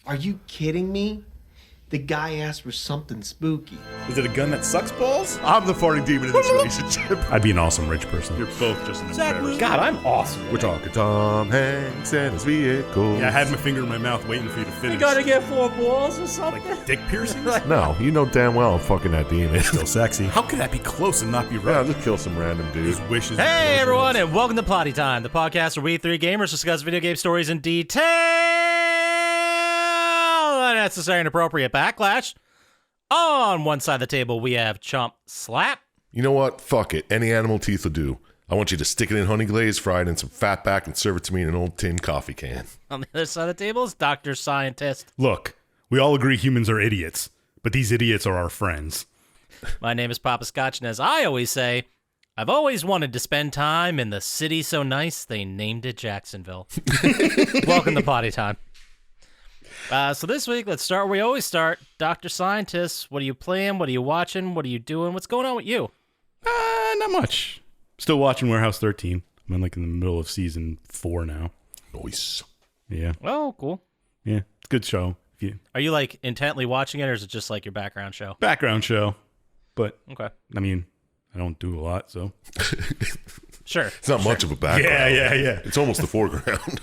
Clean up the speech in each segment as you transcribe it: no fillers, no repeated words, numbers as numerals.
Are you kidding me? The guy asked for something spooky. Is it a gun that sucks balls? I'm the farting demon in this relationship. I'd be an awesome rich person. You're both just an embarrassment. God, I'm awesome. We're talking Tom Hanks and his vehicle. Yeah, I had my finger in my mouth waiting for you to finish. You gotta get 4 balls or something. Like dick piercings? No, you know damn well I'm fucking that demon. Still sexy. How could that be close and not be Yeah, right? just kill some random dude. His wishes. Hey everyone, and welcome to Plotty Time, the podcast where we three gamers discuss video game stories in detail. Unnecessary and appropriate backlash. On one side of the table, we have Chump Slap. You know what? Fuck it. Any animal teeth will do. I want you to stick it in honey glazed, fry it in some fat back, and serve it to me in an old tin coffee can. On the other side of the table is Dr. Syintist. Look, we all agree humans are idiots, but these idiots are our friends. My name is Poppascotch, and as I always say, I've always wanted to spend time in the city so nice they named it Jacksonville. Welcome to Plotty Time. So this week, let's start where we always start. Dr. Syintist, what are you playing? What are you watching? What are you doing? What's going on with you? Not much. Still watching Warehouse 13. I'm in the middle of season 4 now. Nice. Yeah. Oh, cool. Yeah. It's a good show. Are you intently watching it, or is it just your background show? Background show. But, Okay. I mean, I don't do a lot, so. Sure. It's not much of a background. Yeah. It's almost the foreground.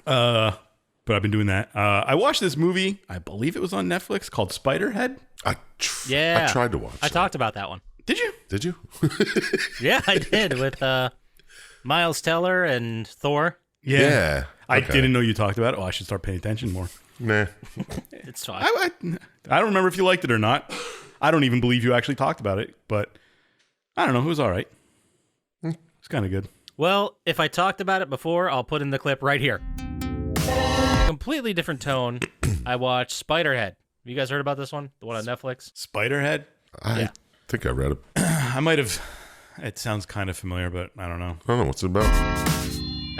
But I've been doing that. I watched this movie, I believe it was on Netflix, called Spiderhead. I tried to watch I talked about that one. Did you? Did you? Yeah, I did, with Miles Teller and Thor. Yeah. I Okay. didn't know you talked about it. Oh, I should start paying attention more. Nah. It's fine. I don't remember if you liked it or not. I don't even believe you actually talked about it, but I don't know. It was all right. It's kind of good. Well, if I talked about it before, I'll put in the clip right here. Completely different tone. I watched Spiderhead. Have you guys heard about this one? The one on Netflix? Spiderhead? I think I read it. I might have. It sounds kind of familiar, but I don't know. I don't know what's it about.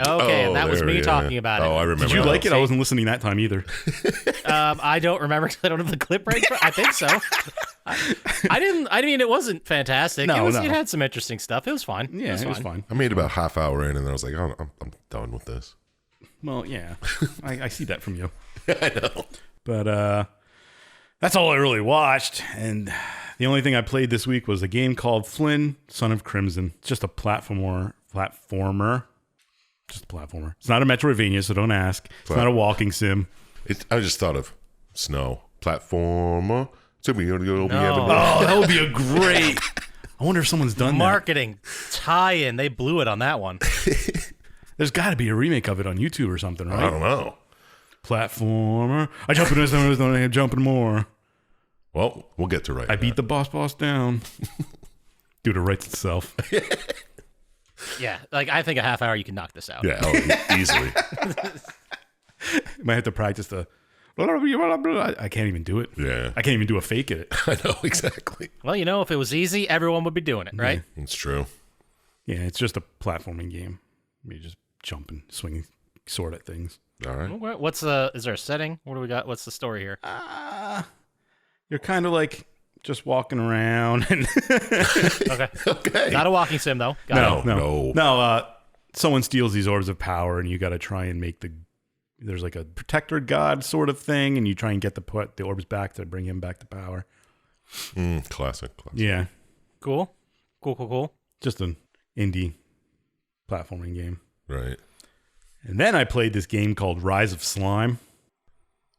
Okay, and Oh, that was there, me yeah. talking about it. Oh, I remember. Did you that. like it? I wasn't listening that time either. I don't remember because I don't have the clip right. I think so. I didn't. I mean, it wasn't fantastic. No. It had some interesting stuff. It was fine. Yeah, it was fine. I made about half hour in, and then I was like, oh, I'm done with this. Well, yeah. I see that from you. I know. But that's all I really watched. And the only thing I played this week was a game called Flynn, Son of Crimson. It's just a platformer. Just a platformer. It's not a Metroidvania, so don't ask. It's not a walking sim. I just thought of snow platformer. So we gotta go. No. Oh, that would be a great. I wonder if someone's done Marketing tie-in. They blew it on that one. that. There's got to be a remake of it on YouTube or something, right? I don't know. Platformer. I jump in this, I'm jumping more. Well, we'll get to right. I beat the boss down. Dude, it writes itself. Yeah, I think a half hour you can knock this out. Yeah, easily. Might have to practice the. I can't even do it. Yeah, I can't even do a fake at it. I know exactly. Well, if it was easy, everyone would be doing it, right? It's true. Yeah, it's just a platforming game. You just jump and swing sword at things. All right. Okay. Is there a setting? What do we got? What's the story here? You're kind of just walking around and Okay. Okay. Not a walking sim though. Got it. No. Someone steals these orbs of power, and you got to try and make there's a protector god sort of thing, and you try and get the orbs back to bring him back to power. Classic. Yeah, Cool. just an indie platforming game. Right. And then I played this game called Rise of Slime.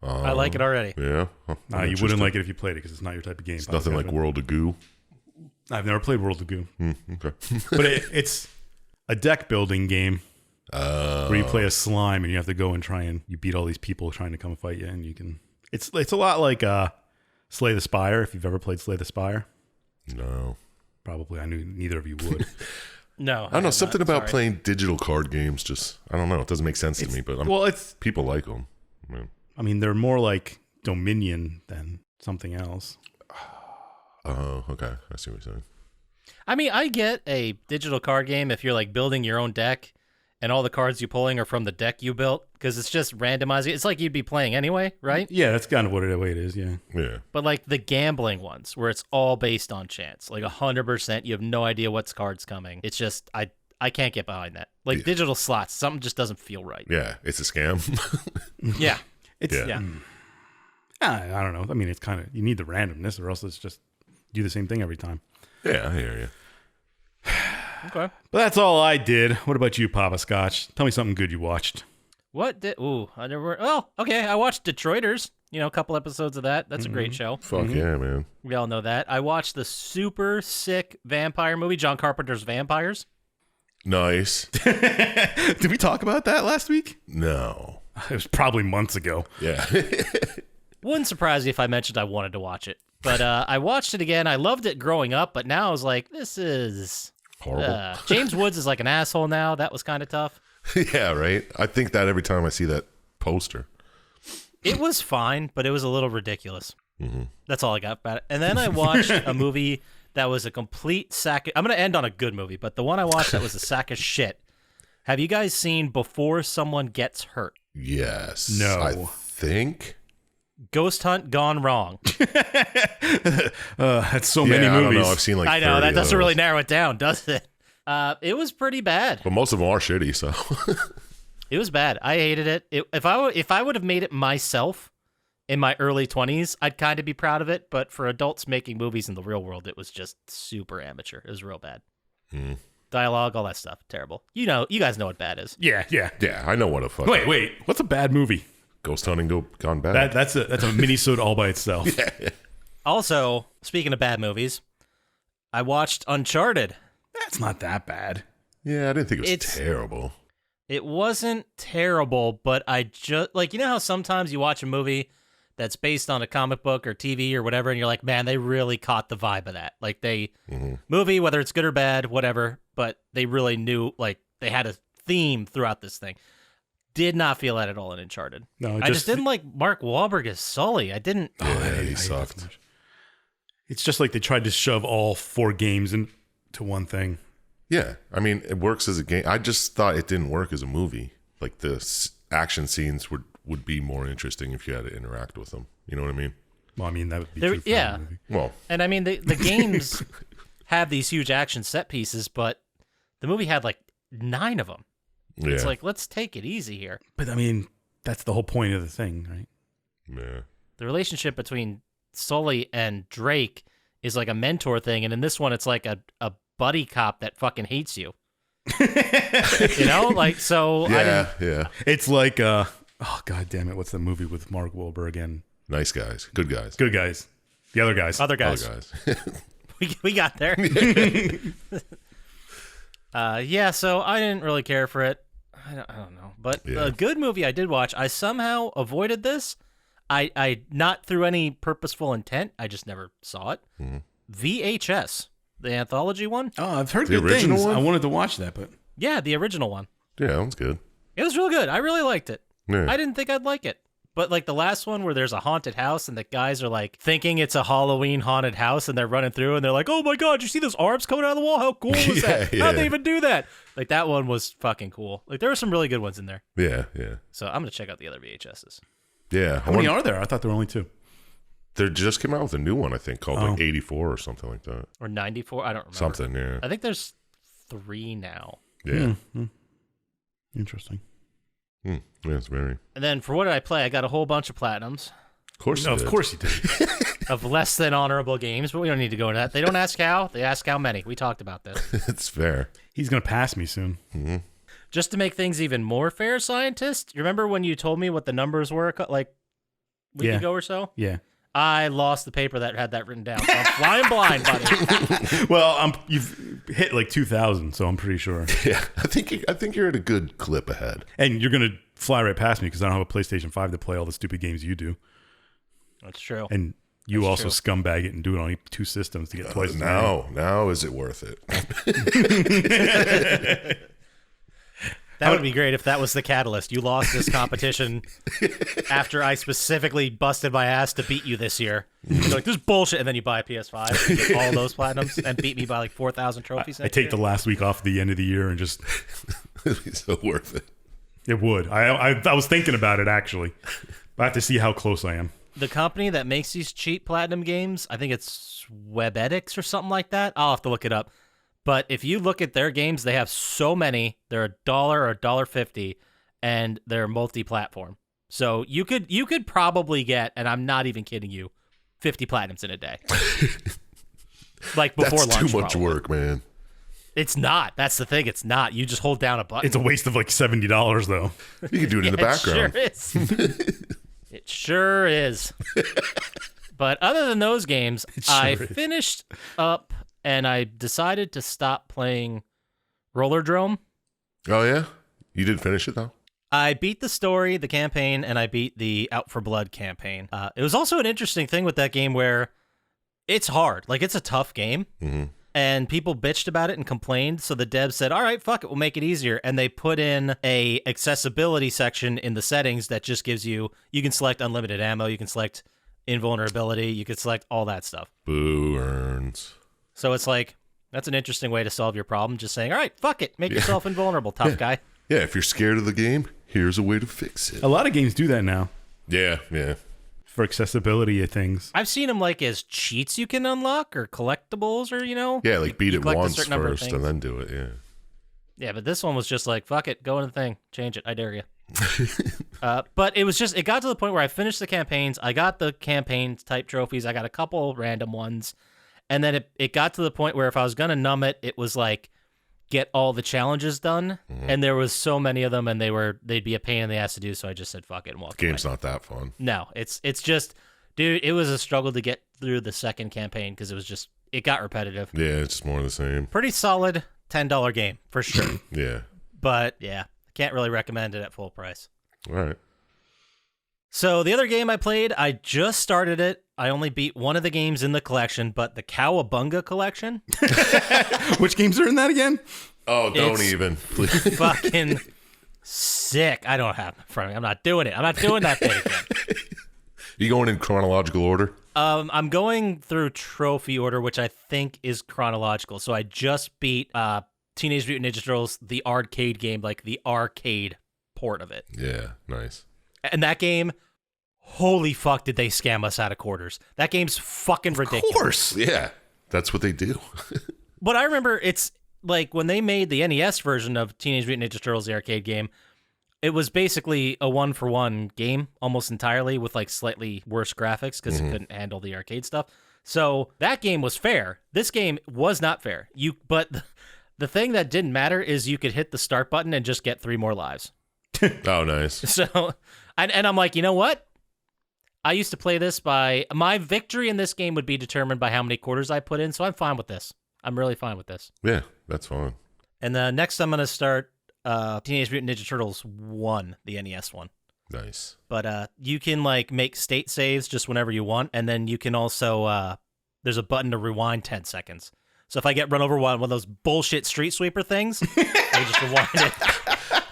I like it already. Yeah. You wouldn't like it if you played it because it's not your type of game. It's nothing like World of Goo. I've never played World of Goo. Okay. But it's a deck building game where you play a slime and you have to go and you beat all these people trying to come fight you, and you can. It's a lot like Slay the Spire. If you've ever played Slay the Spire, No. probably I knew neither of you would. No. I don't know. Something about playing digital card games just, I don't know. It doesn't make sense to me, but people like them. I mean, they're more like Dominion than something else. Oh, okay. I see what you're saying. I mean, I get a digital card game if you're building your own deck and all the cards you're pulling are from the deck you built because it's just randomizing. It's like you'd be playing anyway, right? Yeah, that's kind of the way it is, yeah. Yeah. But the gambling ones where it's all based on chance, 100%, you have no idea what's card's coming. It's just, I can't get behind that. Digital slots, something just doesn't feel right. Yeah. It's a scam. Yeah. It's Yeah. I don't know. I mean, it's kind of you need the randomness, or else it's just do the same thing every time. Yeah, I hear you. Okay. But that's all I did. What about you, Poppascotch? Tell me something good you watched. What did? Ooh, I never. Oh, okay. I watched Detroiters. A couple episodes of that. That's a great show. Fuck yeah, man. We all know that. I watched the super sick vampire movie, John Carpenter's Vampires. Nice. Did we talk about that last week? No. It was probably months ago. Yeah. Wouldn't surprise you if I mentioned I wanted to watch it. But I watched it again. I loved it growing up, but now I was like, this is Horrible. James Woods is like an asshole now. That was kind of tough. Yeah, right? I think that every time I see that poster. It was fine, but it was a little ridiculous. Mm-hmm. That's all I got about it. And then I watched a movie that was a complete sack. I'm going to end on a good movie, but the one I watched that was a sack of shit. Have you guys seen Before Someone Gets Hurt? Yes. No. I think. Ghost Hunt Gone Wrong. That's so many I movies. don't know. I've seen like I know, 30 that of doesn't those. really narrow it down, does it? It was pretty bad. But most of them are shitty, so. It was bad. I hated it. If I would have made it myself in my early 20s, I'd kind of be proud of it. But for adults making movies in the real world, it was just super amateur. It was real bad. Dialogue, all that stuff, terrible. You guys know what bad is. Yeah. Yeah, I know what a fuck. Wait. What's a bad movie? Ghost hunting gone bad. That's a mini-sode all by itself. Also, speaking of bad movies, I watched Uncharted. That's not that bad. Yeah, I didn't think it was It's- terrible. It wasn't terrible, but I just how sometimes you watch a movie that's based on a comic book or TV or whatever, and you're like, man, they really caught the vibe of that. Like movie, whether it's good or bad, whatever, but they really knew, like they had a theme throughout this thing. Did not feel that at all in Uncharted. No, I just didn't like Mark Wahlberg as Sully. I didn't. Yeah, he hate that sucked. so much. It's just like they tried to shove all 4 games into one thing. Yeah, I mean, it works as a game. I just thought it didn't work as a movie. Like the action scenes would be more interesting if you had to interact with them. You know what I mean? Well, I mean, that would be There- true for yeah. a movie. Well, And I mean, the games have these huge action set pieces, but the movie had like 9 of them. yeah. It's like, let's take it easy here. But I mean, that's the whole point of the thing, right? yeah. The relationship between Sully and Drake is like a mentor thing, and in this one, it's like a buddy cop that fucking hates you. Like so. Yeah. It's like, oh god damn it, what's the movie with Mark Wahlberg and Nice guys. Good guys. good guys, the other guys? Other Other guys, guys. we got there. Yeah. So I didn't really care for it. I don't know, but Yeah. a good movie I did watch. I somehow avoided this. I not through any purposeful intent. I just never saw it. VHS, the anthology one. Oh, I've heard The good original things. one? I wanted to watch that, but Yeah, the original one. Yeah, that one's good. It was real good. I really liked it. Yeah. I didn't think I'd like it. But like the last one where there's a haunted house and the guys are like thinking it's a Halloween haunted house and they're running through and they're like, oh my God, you see those arms coming out of the wall? How cool was that? Yeah, How'd they yeah. even do that? Like that one was fucking cool. Like there were some really good ones in there. Yeah. So I'm going to check out the other VHSs. Yeah. how many are there? I thought there were only 2. They just came out with a new one, I think, called like 84 or something like that. Or 94. I don't remember. Something, yeah. I think there's 3 now. Yeah. Interesting. Yeah, it's very. And then for what did I play? I got a whole bunch of platinums Of course No, it of is. course you did. of less than honorable games, but we don't need to go into that. They don't ask how, they ask how many. We talked about this. It's fair. He's gonna pass me soon. Just to make things even more fair, Syintist, you remember when you told me what the numbers were like a week Yeah. ago or so? Yeah. I lost the paper that had that written down. So I'm flying blind, buddy. Well, you've hit like 2,000, so I'm pretty sure. Yeah. I think you're at a good clip ahead. And you're gonna fly right past me because I don't have a PlayStation 5 to play all the stupid games you do. That's true. And you That's also true. scumbag it and do it on 2 systems to get twice as many. Now is it worth it? That would be great if that was the catalyst. You lost this competition after I specifically busted my ass to beat you this year. You're like, this is bullshit. And then you buy a PS5 and get all those platinums and beat me by like 4,000 trophies. I take the last week off at the end of the year and just It'd be so worth it. it would. I was thinking about it actually. But I have to see how close I am. The company that makes these cheap platinum games, I think it's WebEdX or something like that. I'll have to look it up. But if you look at their games, they have so many. They're $1 or $1.50, and they're multi-platform. So you could probably get, and I'm not even kidding you, 50 platinums in a day. Like before That's lunch. too much probably. work, man. It's not. That's the thing. It's not. You just hold down a button. It's a waste of like $70 though. You can do it in the background. It sure is. It sure is. But other than those games, I finished up and I decided to stop playing Rollerdrome. Oh yeah, you did finish it though. I beat the story, the campaign, and I beat the Out for Blood campaign. It was also an interesting thing with that game where it's hard. Like, it's a tough game. Mm-hmm. And people bitched about it and complained, so the devs said, all right, fuck it, we'll make it easier. And they put in a accessibility section in the settings that just gives you can select unlimited ammo, you can select invulnerability, you can select all that stuff. Boo earns. So it's like, that's an interesting way to solve your problem, just saying, all right, fuck it, make yourself invulnerable, tough guy. Yeah, if you're scared of the game, here's a way to fix it. A lot of games do that now Yeah. for accessibility of things. I've seen them like as cheats you can unlock or collectibles or, Yeah, like beat you it collect a once certain number of first and things. then do it, yeah. Yeah, but this one was just like, fuck it, go into the thing, change it, I dare you. But it was just, it got to the point where I finished the campaigns, I got the campaign type trophies, I got a couple random ones, and then it got to the point where if I was going to numb it, it was like, get all the challenges done, and there was so many of them, and they'd be a pain in the ass to do, so I just said, fuck it, and walked Game's away. not that fun. No, it's just, dude, it was a struggle to get through the second campaign, because it got repetitive. Yeah, it's just more of the same. Pretty solid $10 game, for sure. Yeah. But, yeah, can't really recommend it at full price. All right. So the other game I played, I just started it. I only beat one of the games in the collection, but the Cowabunga collection, Which games are in that again? Oh, don't It's even. Please. fucking sick. I don't have it in front of me. I'm not doing it. I'm not doing that thing again. You going in chronological order? I'm going through trophy order, which I think is chronological. So I just beat Teenage Mutant Ninja Turtles, the arcade game, like the arcade port of it. Yeah, nice. And that game, holy fuck, did they scam us out of quarters. That game's fucking ridiculous. Of course. Yeah, that's what they do. But I remember it's like when they made the NES version of Teenage Mutant Ninja Turtles, the arcade game, it was basically a 1-for-1 game almost entirely with like slightly worse graphics because it couldn't handle the arcade stuff. So that game was fair. This game was not fair. But the thing that didn't matter is you could hit the start button and just get 3 more lives. Oh, nice. So, and I'm like, you know what? I used to play this by my victory in this game would be determined by how many quarters I put in. So I'm fine with this. I'm really fine with this. Yeah, that's fine. And next I'm going to start Teenage Mutant Ninja Turtles 1, the NES one. Nice. But you can like make state saves just whenever you want. And then you can also, there's a button to rewind 10 seconds. So if I get run over one of those bullshit street sweeper things, I just rewind it.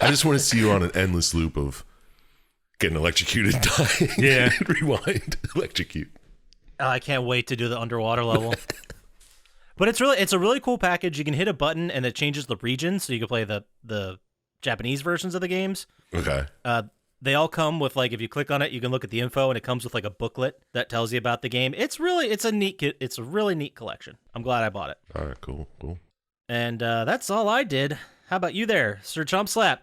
I just want to see you on an endless loop of getting electrocuted, dying. Yeah. Rewind, electrocute. I can't wait to do the underwater level. But it's a really cool package. You can hit a button and it changes the region, so you can play the Japanese versions of the games. Okay. They all come with like if you click on it, you can look at the info, and it comes with like a booklet that tells you about the game. It's a really neat collection. I'm glad I bought it. All right, cool. And that's all I did. How about you there, Sir Chump Slap?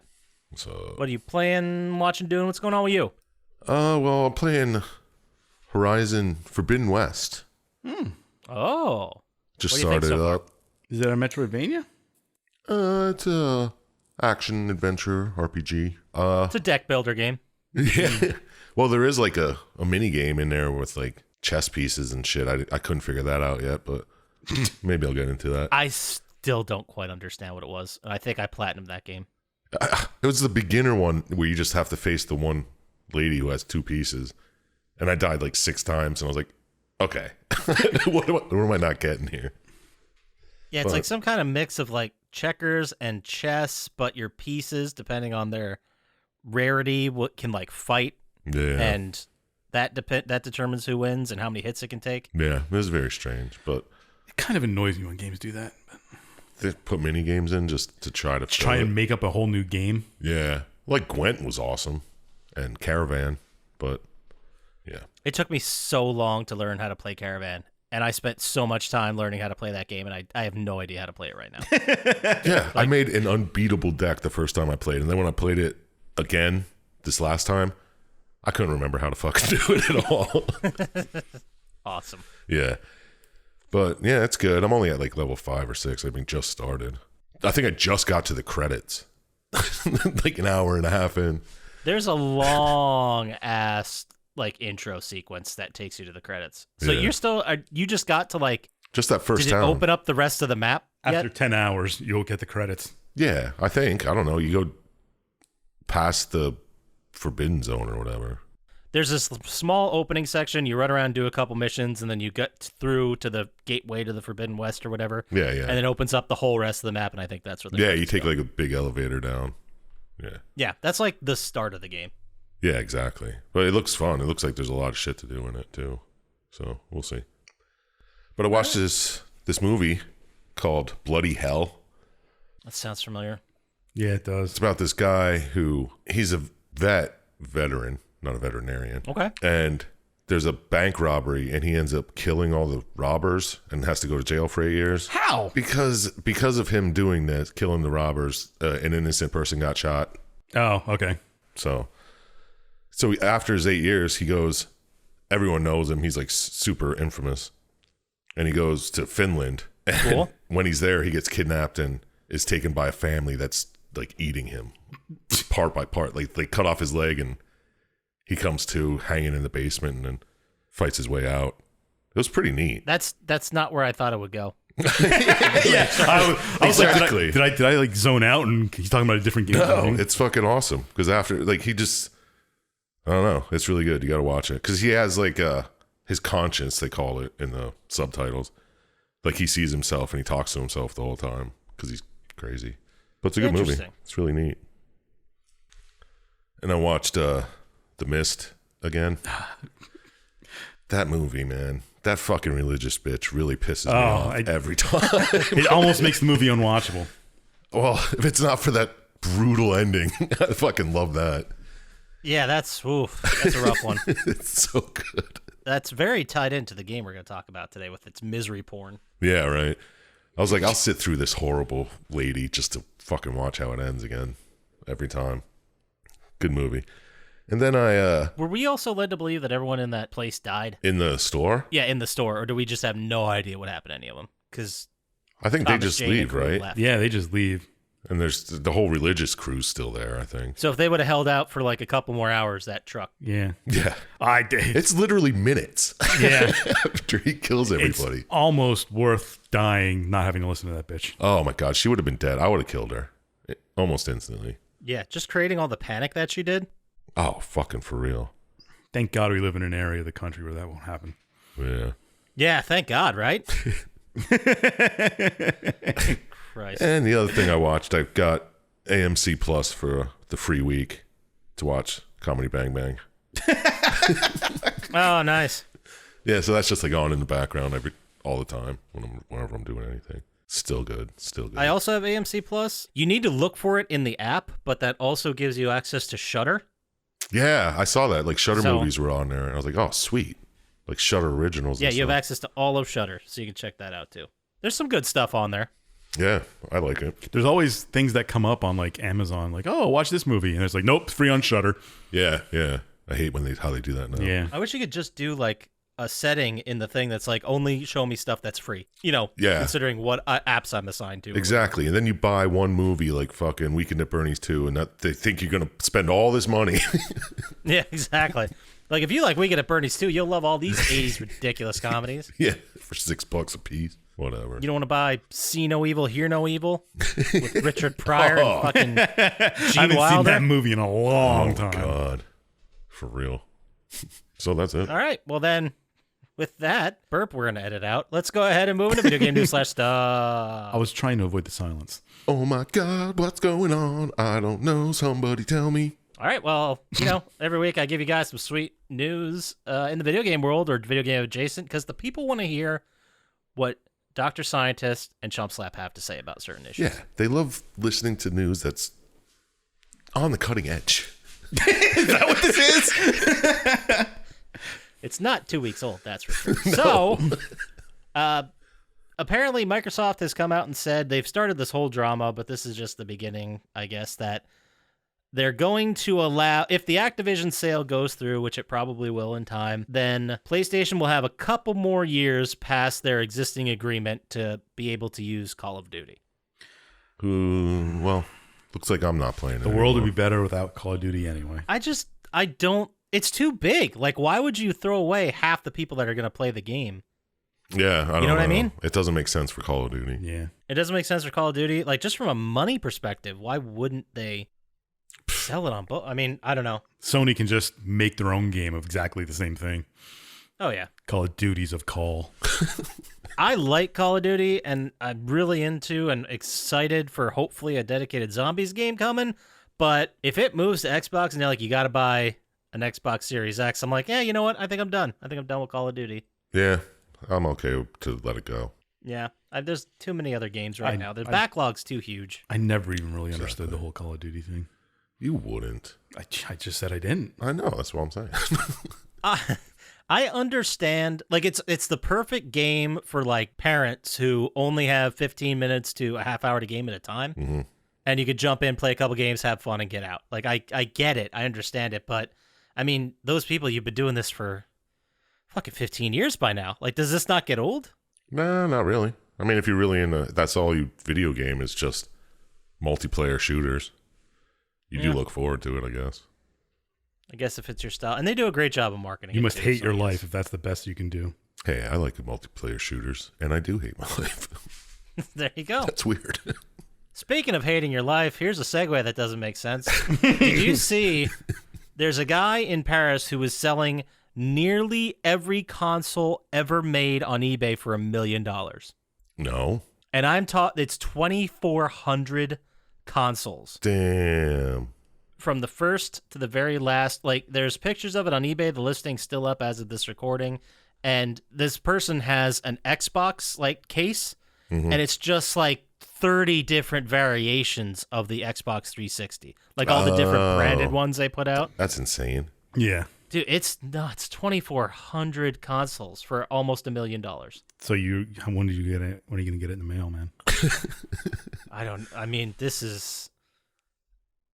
So, What are you playing, watching, doing? What's going on with you? well, I'm playing Horizon Forbidden West. Oh. Just What do you think started so far? up. Is that a Metroidvania? It's a action adventure RPG. It's a deck builder game. Yeah. Well, there is like a mini game in there with like chess pieces and shit. I couldn't figure that out yet, but maybe I'll get into that. I still don't quite understand what it was. And I think I platinumed that game. It was the beginner one where you just have to face the one lady who has 2 pieces. And I died like 6 times, and I was like, okay, what am I not getting here? Yeah, it's like some kind of mix of like checkers and chess, but your pieces, depending on their rarity, what can like fight, Yeah. and that determines who wins and how many hits it can take. Yeah, it was very strange, but It kind of annoys me when games do that. they put mini games in just to try to Try fill it. and make up a whole new game. Yeah, like Gwent was awesome, and Caravan, but yeah, It took me so long to learn how to play Caravan, and I spent so much time learning how to play that game, and I have no idea how to play it right now. yeah. I made an unbeatable deck the first time I played, and then when I played it again this last time, I couldn't remember how to fucking do it at all. Awesome. Yeah. But yeah, it's good. I'm only at like level 5 or 6. I mean, just started. I think I just got to the credits. Like an hour and a half in. There's a long ass like intro sequence that takes you to the credits. So Yeah. you're still you just got to like Just that first did town. it open up the rest of the map yet? After 10 hours, you'll get the credits. Yeah, I think. I don't know. You go past the Forbidden Zone or whatever. There's this small opening section. You run around, do a couple missions, and then you get through to the gateway to the Forbidden West or whatever. Yeah, And yeah. then it opens up the whole rest of the map, and I think that's where the Yeah, credits you take go. like a big elevator down. Yeah. Yeah, that's like the start of the game. Yeah, exactly. But it looks fun. It looks like there's a lot of shit to do in it too. So we'll see. But I watched this movie called Bloody Hell. That sounds familiar. Yeah, it does. It's about this guy who he's a veteran, not a veterinarian. Okay. And there's a bank robbery and he ends up killing all the robbers and has to go to jail for 8 years. How? Because of him doing this, killing the robbers, an innocent person got shot. Oh, okay. So after his 8 years, he goes, everyone knows him. He's like super infamous. And he goes to Finland. And Cool. when he's there, he gets kidnapped and is taken by a family that's like eating him part by part. Like they cut off his leg and he comes to hanging in the basement and then fights his way out. It was pretty neat. That's not where I thought it would go. Yeah, I was like, Exactly. did I like zone out and he's talking about a different game? No, it's fucking awesome. Because after, like, he just, I don't know. It's really good. You got to watch it. Because he has, like, his conscience, they call it in the subtitles. Like, he sees himself and he talks to himself the whole time because he's crazy. But it's a good movie. Interesting. It's really neat. And I watched The Mist again. That movie, man. That fucking religious bitch really pisses me off every time. It almost makes the movie unwatchable. Well, if it's not for that brutal ending, I fucking love that. Yeah, that's a rough one. It's so good. That's very tied into the game we're going to talk about today with its misery porn. Yeah, right. I was like, I'll sit through this horrible lady just to fucking watch how it ends again every time. Good movie. And then Were we also led to believe that everyone in that place died? in the store, Yeah, in the store, or do we just have no idea what happened to any of them? Because I think they just leave, right? Left. Yeah, they just leave. And there's the whole religious crew's still there, I think. So if they would have held out for like a couple more hours, that truck. Yeah. Yeah. I did. It's literally minutes Yeah. after he kills It's everybody. almost worth dying not having to listen to that bitch. Oh my God, she would have been dead. I would have killed her almost instantly. Yeah, just creating all the panic that she did. Oh, fucking for real. Thank God we live in an area of the country where that won't happen. Yeah. Yeah, thank God, right? Christ. And the other thing I watched, I got AMC Plus for the free week to watch Comedy Bang Bang. Oh, nice. Yeah, so that's just like on in the background all the time whenever I'm doing anything. Still good. I also have AMC Plus. You need to look for it in the app, but that also gives you access to Shudder. Yeah, I saw that. Like Shudder So- movies were on there, and I was like, oh, sweet. Like Shudder originals. Yeah, and you have stuff. access to all of Shudder, so you can check that out too. There's some good stuff on there. Yeah, I like it. There's always things that come up on like Amazon, like, oh, watch this movie. And it's like, nope, it's free on Shudder. Yeah, yeah. I hate how they do that now. Yeah. I wish you could just do like a setting in the thing that's like only show me stuff that's free. You know, Yeah. considering what apps I'm assigned to. Exactly. And then you buy one movie like fucking Weekend at Bernie's 2, and they think you're going to spend all this money. Yeah, exactly. Like if you like Weekend at Bernie's too, you'll love all these 80s ridiculous comedies. Yeah, for $6 a piece. Whatever. You don't want to buy See No Evil, Hear No Evil with Richard Pryor and fucking I Gene haven't seen Wilder. that movie in a long time. God. For real. So that's it. All right, well then, with that burp, we're gonna edit out. Let's go ahead and move into video game news / stuff. I was trying to avoid the silence. Oh my God, what's going on? I don't know. Somebody tell me. All right, well, every week I give you guys some sweet news in the video game world or video game adjacent because the people want to hear what Dr. Syintist and Chump Slap have to say about certain issues. Yeah, they love listening to news that's on the cutting edge. Is that what this is? It's not 2 weeks old, that's for sure. So, apparently Microsoft has come out and said they've started this whole drama, but this is just the beginning, I guess, that they're going to allow, if the Activision sale goes through, which it probably will in time, then PlayStation will have a couple more years past their existing agreement to be able to use Call of Duty. Well, looks like I'm not playing it. The world would be better without Call of Duty anyway. I don't, it's too big. Like, why would you throw away half the people that are going to play the game? Yeah, I don't know. You know what I mean? It doesn't make sense for Call of Duty. Yeah. It doesn't make sense for Call of Duty. Like, just from a money perspective, why wouldn't they sell it on both? I mean, I don't know. Sony can just make their own game of exactly the same thing. Oh, yeah. Call it Duties of Call. I like Call of Duty, and I'm really into and excited for hopefully a dedicated zombies game coming. But if it moves to Xbox and they're like, you got to buy an Xbox Series X, I'm like, yeah, you know what? I think I'm done. I think I'm done with Call of Duty. Yeah, I'm okay to let it go. Yeah, there's too many other games right now. The backlog's too huge. I never even really understood the whole Call of Duty thing. You wouldn't. I just said I didn't. I know. That's what I'm saying. I understand. Like, it's the perfect game for, like, parents who only have 15 minutes to a half hour to game at a time. Mm-hmm. And you could jump in, play a couple games, have fun, and get out. Like, I get it. I understand it. But, I mean, those people, you've been doing this for fucking 15 years by now. Like, does this not get old? Nah, not really. I mean, if you're really into, that's all you video game is just multiplayer shooters. You do look forward to it, I guess. I guess if it's your style. And they do a great job of marketing. You must hate your yes. life if that's the best you can do. Hey, I like the multiplayer shooters, and I do hate my life. There you go. That's weird. Speaking of hating your life, here's a segue that doesn't make sense. Did you see there's a guy in Paris who is selling nearly every console ever made on eBay for $1 million? No. And I'm taught it's 2,400 consoles. Damn. From the first to the very last. Like, there's pictures of it on eBay. The listing's still up as of this recording. And this person has an Xbox, like, case. Mm-hmm. And it's just, like, 30 different variations of the Xbox 360. Like, all the different branded ones they put out. That's insane. Yeah. It's nuts. 2,400 consoles for almost $1 million. So when did you get it? When are you going to get it in the mail, man?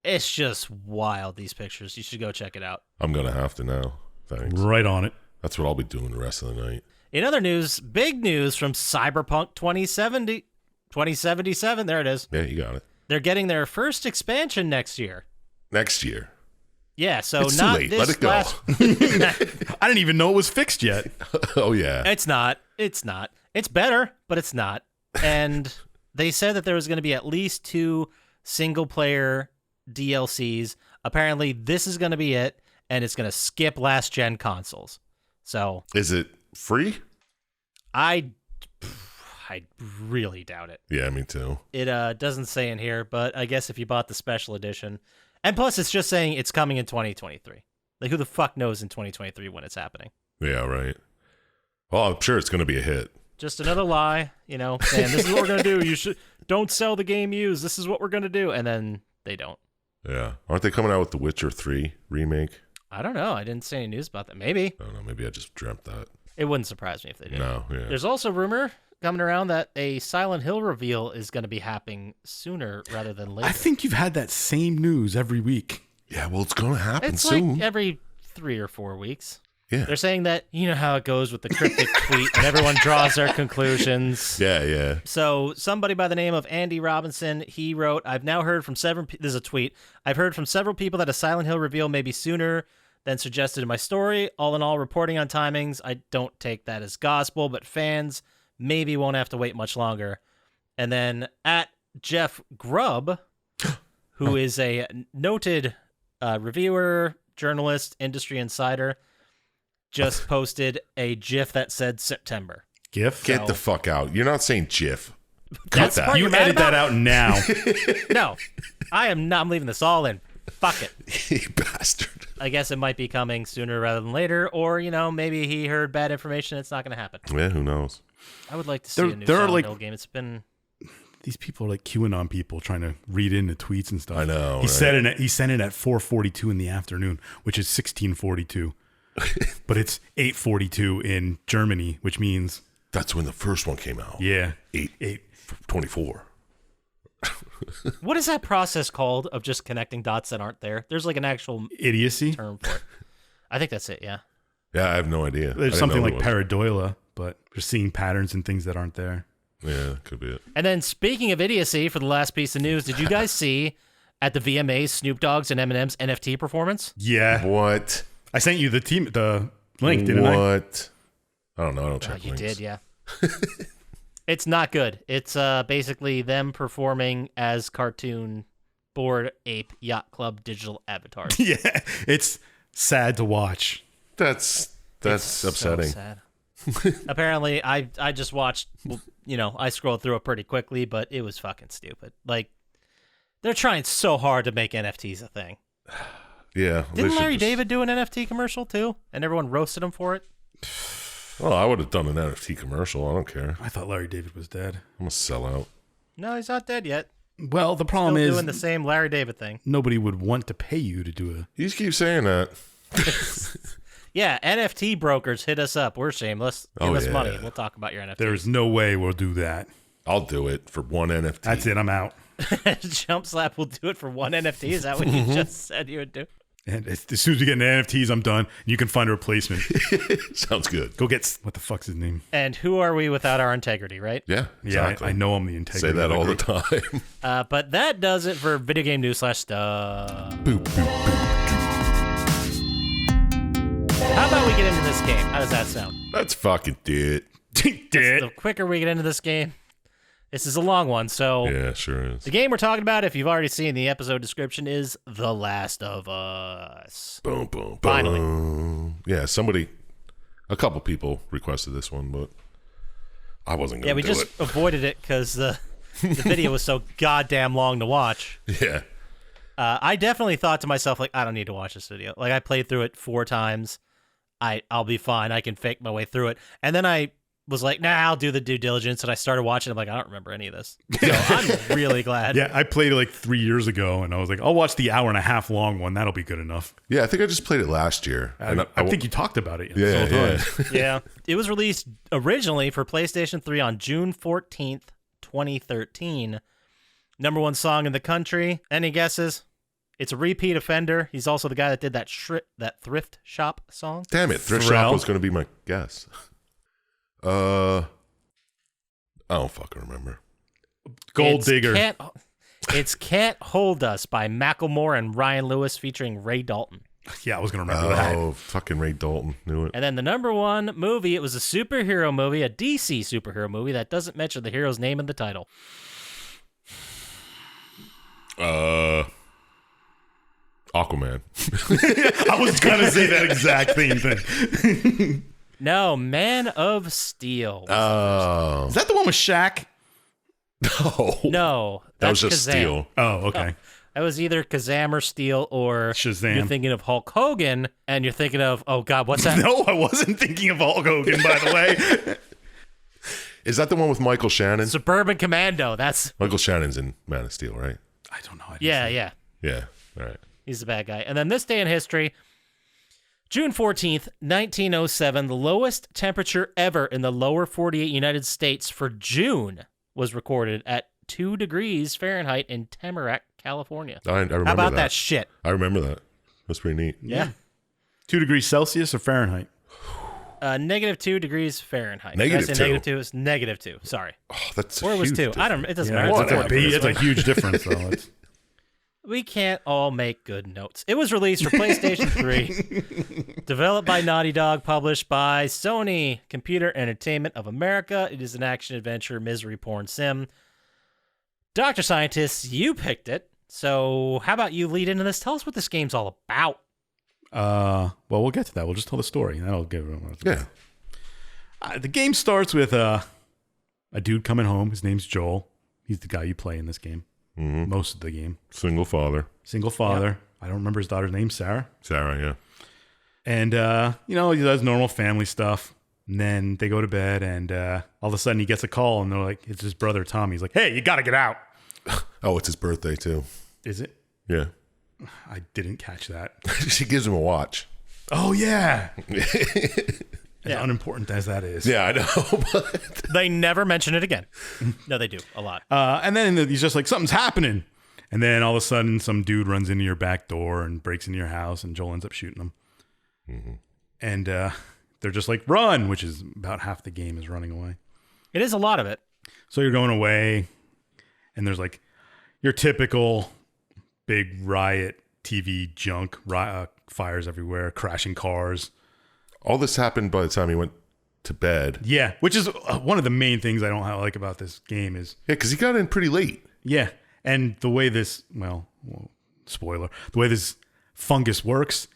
It's just wild, these pictures. You should go check it out. I'm going to have to now. Thanks. Right on it. That's what I'll be doing the rest of the night. In other news, big news from Cyberpunk 2077. There it is. Yeah, you got it. They're getting their first expansion next year. Next year. Yeah, so It's not too late. this Let it go. I didn't even know it was fixed yet. Oh, yeah. It's not. It's better, but it's not. And they said that there was going to be at least 2 single-player DLCs. Apparently, this is going to be it, and it's going to skip last-gen consoles. So, is it free? I really doubt it. Yeah, me too. It doesn't say in here, but I guess if you bought the special edition, and plus it's just saying it's coming in 2023. Like, who the fuck knows in 2023 when it's happening? Yeah, right. Well, I'm sure it's going to be a hit. Just another lie, saying this is what we're going to do. Don't sell the game used. This is what we're going to do. And then they don't. Yeah. Aren't they coming out with the Witcher 3 remake? I don't know. I didn't see any news about that. Maybe. I don't know. Maybe I just dreamt that. It wouldn't surprise me if they did. No, yeah. There's also rumor coming around that a Silent Hill reveal is going to be happening sooner rather than later. I think you've had that same news every week. Yeah, well, it's going to happen it's soon. Like every 3 or 4 weeks. Yeah. They're saying that, you know how it goes with the cryptic tweet and everyone draws their conclusions. Yeah, yeah. So somebody by the name of Andy Robinson, he wrote, I've now heard from several, this is a tweet, I've heard from several people that a Silent Hill reveal may be sooner than suggested in my story. All in all, reporting on timings, I don't take that as gospel, but fans maybe won't have to wait much longer. And then at Jeff Grubb, who is a noted reviewer, journalist, industry insider, just posted a GIF that said September. GIF? Get the fuck out. You're not saying GIF. Cut that. You edit that out now. No, I am not. I'm leaving this all in. Fuck it. You bastard. I guess it might be coming sooner rather than later, or, maybe he heard bad information. It's not going to happen. Yeah, who knows? I would like to see a new there are, Silent Hill game. It's been... These people are like QAnon people trying to read into tweets and stuff. I know. He sent it at 4:42 in the afternoon, which is 16:42. But it's 8:42 in Germany, which means that's when the first one came out. Yeah, 8/24. What is that process called of just connecting dots that aren't there? There's like an actual Idiocy. term for it. I think that's it, yeah. Yeah, I have no idea. There's something like pareidolia, but just seeing patterns and things that aren't there. Yeah, could be it. And then speaking of idiocy, for the last piece of news, did you guys see at the VMAs Snoop Dogg's and Eminem's NFT performance? Yeah. What? I sent you the link, didn't I? What? I don't know. I don't check You links. did, yeah. It's not good. It's basically them performing as cartoon Bored Ape Yacht Club digital avatars. Yeah. It's sad to watch. That's It's upsetting. So sad. Apparently, I just watched, I scrolled through it pretty quickly, but it was fucking stupid. Like, they're trying so hard to make NFTs a thing. Yeah. they Didn't should Larry just- David do an NFT commercial too? And everyone roasted him for it? Oh, I would have done an NFT commercial. I don't care. I thought Larry David was dead. I'm a sellout. No, he's not dead yet. Well, the problem Still is doing the same Larry David thing. nobody would want to pay you to do You just keep saying that. Yeah, NFT brokers, hit us up. We're shameless. Give Oh, us yeah. money. We'll talk about your NFT. There's no way we'll do that. I'll do it for one NFT. That's it. I'm out. Chump Slap will do it for one NFT. Is that what you just said you would do? And as soon as we get into NFTs, I'm done. You can find a replacement. Sounds good. Go get what the fuck's his name? And who are we without our integrity, right? Yeah, Yeah, exactly. I know I'm the integrity. Say that of all the group. time. But that does it for video game news / stuff. Boop, boop, boop. How about we get into this game? How does that sound? That's fucking it. Dead. The quicker we get into this game, this is a long one. So Yeah, sure is. the game we're talking about, if you've already seen the episode description, is The Last of Us. Boom, boom, boom. Finally. Yeah, a couple people requested this one, but I wasn't Yeah, going we to do just avoided it because the video was so goddamn long to watch. it. Yeah. I definitely thought to myself, like, I don't need to watch this video. Like, I played through it 4 times. I'll be fine. I can fake my way through it. And then I was like, nah, I'll do the due diligence. And I started watching. I'm like, I don't remember any of this. So I'm really glad. Yeah, I played it like 3 years ago, and I was like, I'll watch the hour and a half long one. That'll be good enough. Yeah, I think I just played it last year. I think you talked about it. Yeah, So yeah. Yeah. It was released originally for PlayStation 3 on June 14th, 2013. Number 1 song in the country. Any guesses? It's a repeat offender. He's also the guy that did that thrift shop song. Damn it, Thrift Pharrell? Shop was going to be my guess. I don't fucking remember. Gold It's Digger. Can't Hold Us by Macklemore and Ryan Lewis featuring Ray Dalton. Yeah, I was going to remember that. Oh, fucking Ray Dalton. Knew it. And then the number 1 movie, it was a superhero movie, a DC superhero movie that doesn't mention the hero's name in the title. Aquaman. I was going to say that exact same thing. No, Man of Steel. Oh. Is that the one with Shaq? No. No, That was that's just Kazam. Steel. Oh, okay. That was either Kazam or Steel, or Shazam. you're thinking of Hulk Hogan, and you're thinking of, oh God, what's that? No, I wasn't thinking of Hulk Hogan, by the way. Is that the one with Michael Shannon? Suburban Commando. That's Michael Shannon's in Man of Steel, right? I don't know. yeah. Yeah. All right. He's the bad guy. And then this day in history, June 14th, 1907, the lowest temperature ever in the lower 48 United States for June was recorded at 2 degrees Fahrenheit in Tamarack, California. I remember How about that shit? I remember that. That's pretty neat. Yeah. 2 degrees Celsius or Fahrenheit? -2 degrees Fahrenheit. Negative Did I say 2. -2? It's -2. Sorry. Oh, that's Or it was huge 2. I don't. It doesn't Yeah, matter. it's, It's a it's a huge difference, though. It's, We can't all make good notes. It was released for PlayStation 3, developed by Naughty Dog, published by Sony Computer Entertainment of America. It is an action-adventure misery porn sim. Dr. Syintist, you picked it. So how about you lead into this? Tell us what this game's all about. well, we'll get to that. We'll just tell the story, and that'll give everyone. Yeah. The game starts with a dude coming home. His name's Joel. He's the guy you play in this game. Mm-hmm. Most of the game. Single father. Single father. I don't remember his daughter's name, Sarah. Sarah, yeah. And, he does normal family stuff. And then they go to bed, and all of a sudden he gets a call, and they're like, it's his brother, Tommy. He's like, hey, you got to get out. Oh, it's his birthday, too. Is it? Yeah. I didn't catch that. She gives him a watch. Oh, yeah. As unimportant as that is. Yeah, I know. But They never mention it again. No, they do a lot. And then he's just like, something's happening. And then all of a sudden, some dude runs into your back door and breaks into your house, and Joel ends up shooting him. Mm-hmm. And they're just like, run, which is about half the game is running away. It is a lot of it. So you're going away, and there's like your typical big riot TV junk, fires everywhere, crashing cars. all this happened by the time he went to bed. Yeah, which is one of the main things I don't like about this game is... Yeah, because he got in pretty late. Yeah, and the way this... Well, spoiler. The way this fungus works...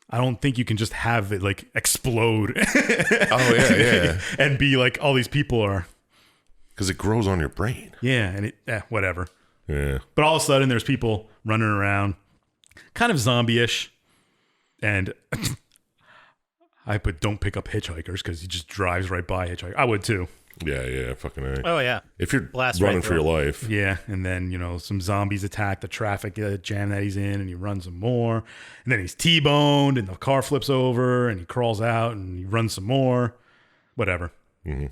I don't think you can just have it like explode. Oh, yeah. And be like, all these people are. Because it grows on your brain. Yeah, and whatever. Yeah. But all of a sudden, there's people running around, kind of zombie-ish. And I put don't pick up hitchhikers because he just drives right by hitchhikers. I would too. Yeah, fucking A. Oh, yeah. If you're Blast running right for your life. Yeah, and then, some zombies attack the traffic jam that he's in, and he runs some more. And then he's T-boned, and the car flips over, and he crawls out, and he runs some more. Whatever. Mm-hmm.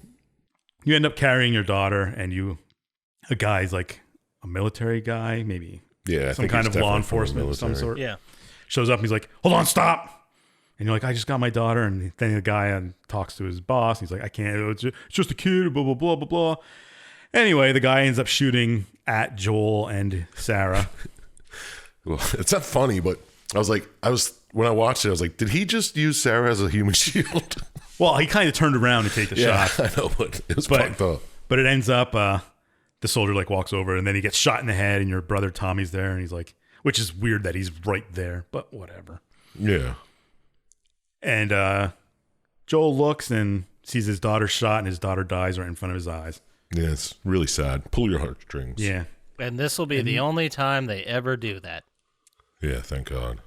You end up carrying your daughter, and a guy's like a military guy, maybe some kind of law enforcement of some sort. Yeah. Shows up, and he's like, hold on, stop. And you're like, I just got my daughter. And then the guy talks to his boss. He's like, I can't. It's just a kid, blah, blah, blah, blah, blah. Anyway, the guy ends up shooting at Joel and Sarah. Well, it's not funny, but when I watched it, I was like, did he just use Sarah as a human shield? Well, he kind of turned around to take the shot. I know, but it was fucked up. But it ends up, the soldier walks over, and then he gets shot in the head, and your brother Tommy's there, and he's like, which is weird that he's right there, but whatever. Yeah. And Joel looks and sees his daughter shot, and his daughter dies right in front of his eyes. Yeah, it's really sad. Pull your heartstrings. Yeah. And this will be the only time they ever do that. Yeah, thank God.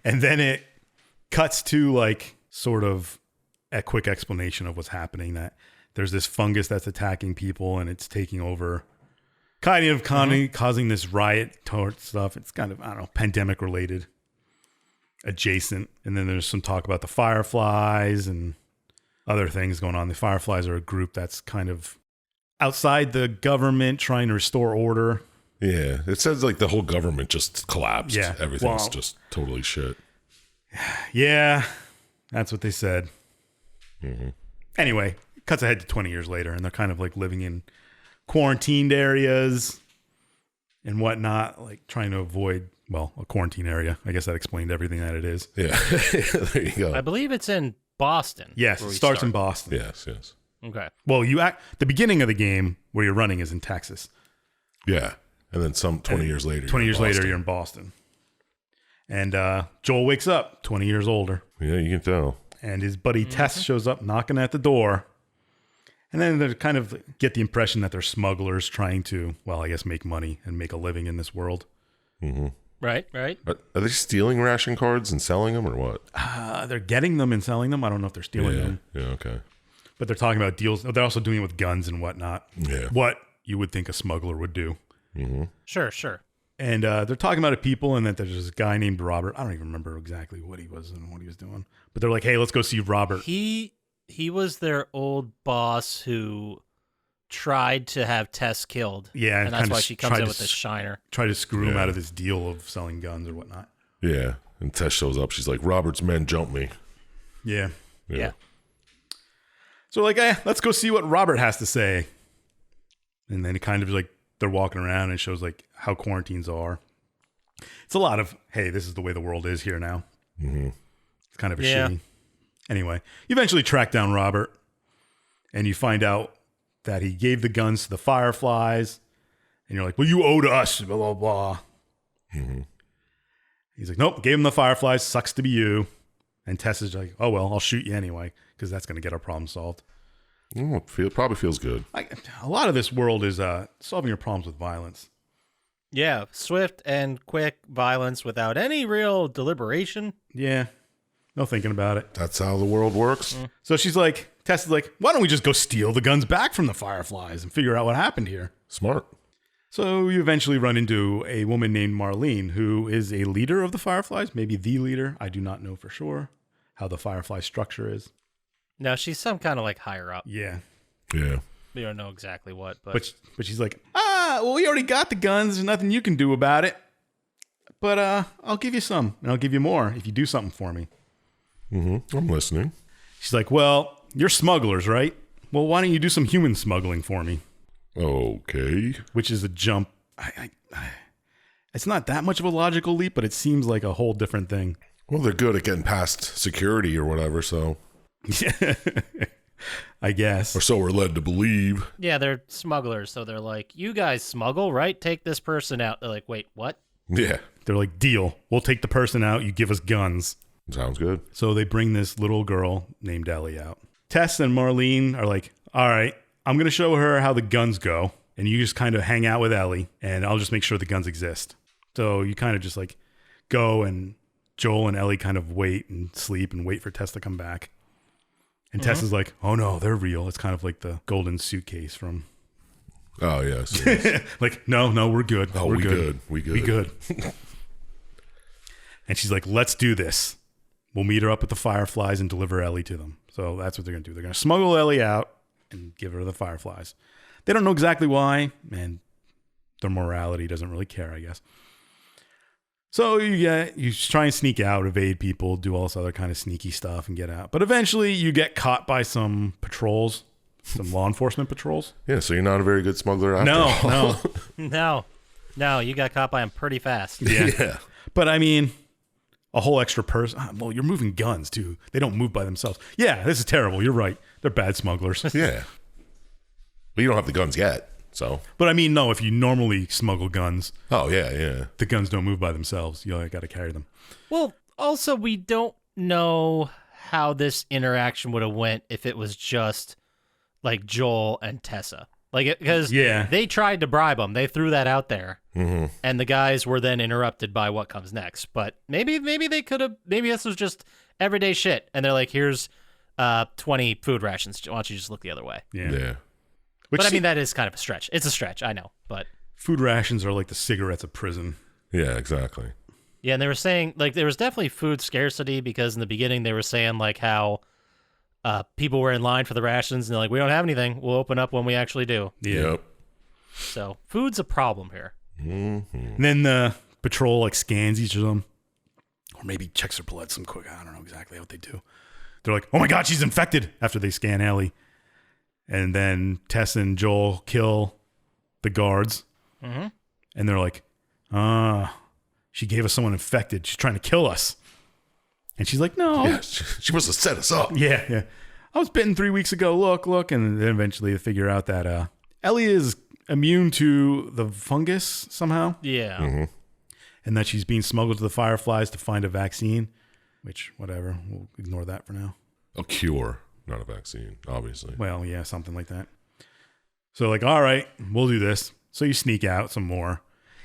And then it cuts to sort of a quick explanation of what's happening, that there's this fungus that's attacking people, and it's taking over, causing this riot stuff. It's kind of, I don't know, pandemic related. Adjacent, and then there's some talk about the Fireflies and other things going on. The Fireflies are a group that's kind of outside the government trying to restore order. Yeah, it says the whole government just collapsed. Yeah, everything's just totally shit. Yeah, that's what they said. Mm-hmm. Anyway, it cuts ahead to 20 years later, and they're kind of living in quarantined areas and whatnot, trying to avoid a quarantine area. I guess that explained everything that it is. Yeah. There you go. I believe it's in Boston. Yes, it starts in Boston. Yes. Okay. Well, the beginning of the game where you're running is in Texas. Yeah. And then 20 years later. 20 years later, you're in Boston. And Joel wakes up 20 years older. Yeah, you can tell. And his buddy Tess shows up knocking at the door. And then they kind of get the impression that they're smugglers trying to, make money and make a living in this world. Mm-hmm. Right. Are they stealing ration cards and selling them or what? They're getting them and selling them. I don't know if they're stealing them. Yeah, okay. But they're talking about deals. They're also doing it with guns and whatnot. Yeah. What you would think a smuggler would do. Mm-hmm. Sure. And they're talking about people, and that there's this guy named Robert. I don't even remember exactly what he was and what he was doing. But they're like, hey, let's go see Robert. He was their old boss who tried to have Tess killed. Yeah, and that's why she comes in with this shiner. Try to screw him out of this deal of selling guns or whatnot. Yeah. And Tess shows up. She's like, Robert's men jumped me. Yeah. So let's go see what Robert has to say. And then it kind of they're walking around, and it shows how quarantines are. It's a lot of, hey, this is the way the world is here now. Mm-hmm. It's kind of a shitty. Anyway, you eventually track down Robert, and you find out that he gave the guns to the Fireflies, and you're like, well, you owe to us, blah, blah, blah. Mm-hmm. He's like, nope, gave him the Fireflies, sucks to be you. And Tess is like, oh, well, I'll shoot you anyway, because that's going to get our problem solved. Probably feels good. A lot of this world is solving your problems with violence. Yeah, swift and quick violence without any real deliberation. Yeah, no thinking about it. That's how the world works. Mm. So Tess is like, why don't we just go steal the guns back from the Fireflies and figure out what happened here? Smart. So you eventually run into a woman named Marlene, who is a leader of the Fireflies, maybe the leader. I do not know for sure how the Firefly structure is. No, she's some kind of like higher up. Yeah. Yeah. We don't know exactly what, but But she's like, well, we already got the guns. There's nothing you can do about it. But I'll give you some, and I'll give you more if you do something for me. Mm-hmm. I'm listening. She's like, well, you're smugglers, right? Well, why don't you do some human smuggling for me? Okay. Which is a jump. It's not that much of a logical leap, but it seems like a whole different thing. Well, they're good at getting past security or whatever, so. I guess. Or so we're led to believe. yeah, they're smugglers, so they're like, you guys smuggle, right? Take this person out. They're like, wait, what? Yeah. They're like, deal. We'll take the person out. You give us guns. Sounds good. So they bring this little girl named Ellie out. Tess and Marlene are like, all right, I'm going to show her how the guns go. And you just kind of hang out with Ellie, and I'll just make sure the guns exist. So you kind of just like go, and Joel and Ellie kind of wait and sleep and wait for Tess to come back. And Tess is like, oh no, they're real. It's kind of like the golden suitcase from... Oh, yes. like, no, we're good. Oh, we're we good. We good. And she's like, let's do this. We'll meet her up at the Fireflies and deliver Ellie to them. So that's what they're going to do. They're going to smuggle Ellie out and give her the Fireflies. They don't know exactly why, and their morality doesn't really care, I guess. So you try and sneak out, evade people, do all this other kind of sneaky stuff and get out. But eventually you get caught by some patrols, some law enforcement patrols. Yeah, so you're not a very good smuggler after all. No, you got caught by them pretty fast. Yeah. But I mean, a whole extra person. Well, you're moving guns too. They don't move by themselves. Yeah, this is terrible. You're right. They're bad smugglers. Yeah. But you don't have the guns yet, so. But I mean, no, if you normally smuggle guns, Oh, yeah. the guns don't move by themselves. You got to carry them. Well, also, we don't know how this interaction would have went if it was just like Joel and Tessa. Like, because they tried to bribe them. They threw that out there. Mm-hmm. And the guys were then interrupted by what comes next. But maybe they could have, maybe this was just everyday shit. And they're like, here's 20 food rations. Why don't you just look the other way? Yeah. Which But I mean, that is kind of a stretch. It's a stretch, I know. But food rations are like the cigarettes of prison. Yeah, exactly. yeah, and they were saying, like, there was definitely food scarcity because in the beginning they were saying, like, how people were in line for the rations and they're like, we don't have anything. We'll open up when we actually do. Yeah. Yep. So food's a problem here. Mm-hmm. And then the patrol like scans each of them, or maybe checks their blood some quick. I don't know exactly what they do. They're like, oh my God, she's infected after they scan Ellie. And then Tess and Joel kill the guards. Mm-hmm. And they're like, she gave us someone infected. She's trying to kill us. And she's like, no. Yeah, she must have set us up. Yeah. I was bitten 3 weeks ago. Look. And then eventually they figure out that Ellie is immune to the fungus somehow. Yeah. Mm-hmm. And that she's being smuggled to the Fireflies to find a vaccine. Which, whatever. We'll ignore that for now. A cure, not a vaccine, obviously. Well, yeah, something like that. So like, all right, we'll do this. So you sneak out some more.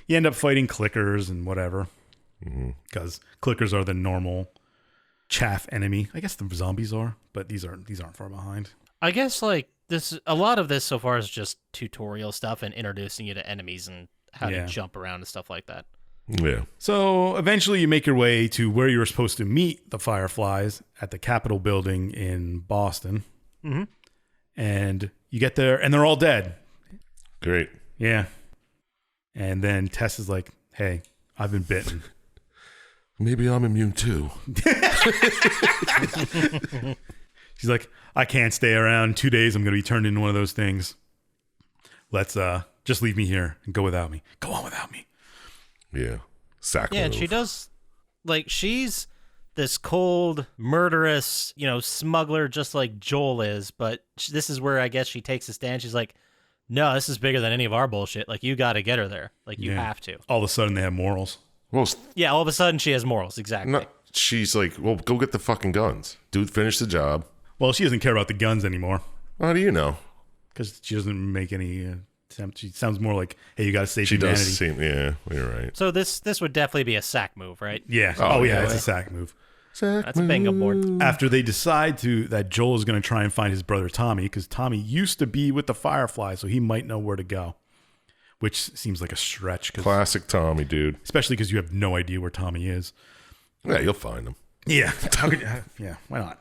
You end up fighting clickers and whatever. Because clickers are the normal chaff enemy. I guess the zombies are, but these aren't far behind. I guess like a lot of this so far is just tutorial stuff and introducing you to enemies and how to jump around and stuff like that. Yeah. So eventually you make your way to where you were supposed to meet the Fireflies at the Capitol building in Boston. Mm-hmm. And you get there and they're all dead. Great. Yeah. And then Tess is like, hey, I've been bitten. Maybe I'm immune too. She's like, I can't stay around. 2 days, I'm going to be turned into one of those things. Let's just leave me here and go without me. Go on without me. Yeah. Sack Yeah, and move. she does, like, she's this cold, murderous, smuggler just like Joel is, but this is where I guess she takes a stand. She's like, no, this is bigger than any of our bullshit. Like, you got to get her there. Like, you have to. All of a sudden, they have morals. Well, Yeah, all of a sudden she has morals, exactly. no, she's like, well, go get the fucking guns. Dude, finish the job. Well, she doesn't care about the guns anymore How do you know? because she doesn't make any attempt. She sounds more like, hey, you got to save She humanity. does seem, yeah, you're right. So this would definitely be a sack move, right? Yeah. Oh, Yeah, yeah. it's a sack move. That's a bingo board. After they decide that Joel is going to try and find his brother Tommy, because Tommy used to be with the Firefly, so he might know where to go, which seems like a stretch. Classic Tommy, dude. Especially because you have no idea where Tommy is. Yeah, you'll find him. Yeah. How could, yeah, why not?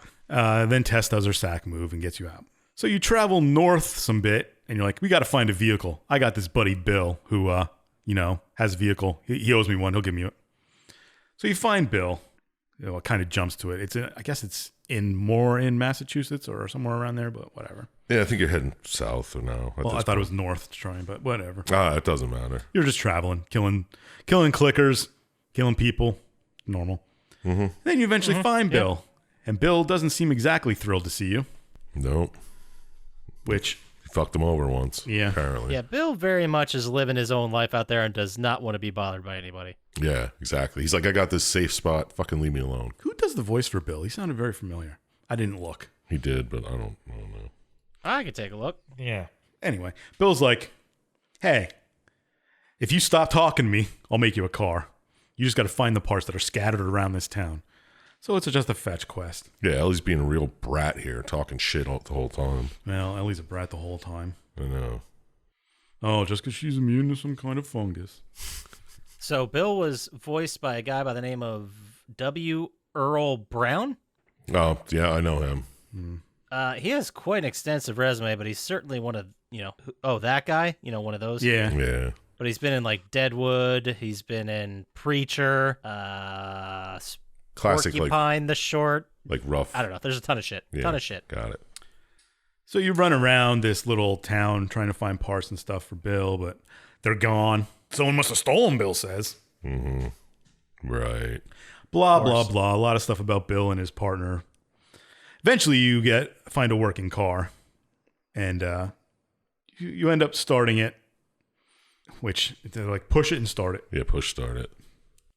Then Tess does her sack move and gets you out. So you travel north some bit, and you're like, we got to find a vehicle. I got this buddy Bill who, has a vehicle. He owes me one. He'll give me it. So you find Bill. It kind of jumps to it. I guess it's in Massachusetts or somewhere around there, but whatever. Yeah, I think you're heading south or now. Well, I thought it was north to try, but whatever. It doesn't matter. You're just traveling, killing clickers, killing people. Normal. Mm-hmm. Then you eventually find Bill. And Bill doesn't seem exactly thrilled to see you. Nope. Which... He fucked him over once, apparently. Yeah, Bill very much is living his own life out there and does not want to be bothered by anybody. Yeah, exactly. He's like, I got this safe spot. Fucking leave me alone. Who does the voice for Bill? He sounded very familiar. I didn't look. He did, but I don't know. I could take a look. Yeah. Anyway, Bill's like, hey, if you stop talking to me, I'll make you a car. You just got to find the parts that are scattered around this town. So it's just a fetch quest. Yeah, Ellie's being a real brat here, talking shit the whole time. Well, Ellie's a brat the whole time. I know. Oh, just because she's immune to some kind of fungus. So Bill was voiced by a guy by the name of W. Earl Brown. Oh, yeah, I know him. He has quite an extensive resume, but he's certainly one of, that guy, one of those. Yeah. Yeah. But he's been in like Deadwood. He's been in Preacher, Classic, Porcupine, the short. like rough. I don't know. There's a ton of shit. Yeah, Ton of shit. Got it. So you run around this little town trying to find parts and stuff for Bill, but they're gone. Someone must have stolen, Bill says. Mm-hmm. Right. Blah, blah, blah. A lot of stuff about Bill and his partner. Eventually you find a working car, and you end up starting it, which they're like, push it and start it. Yeah, push start it.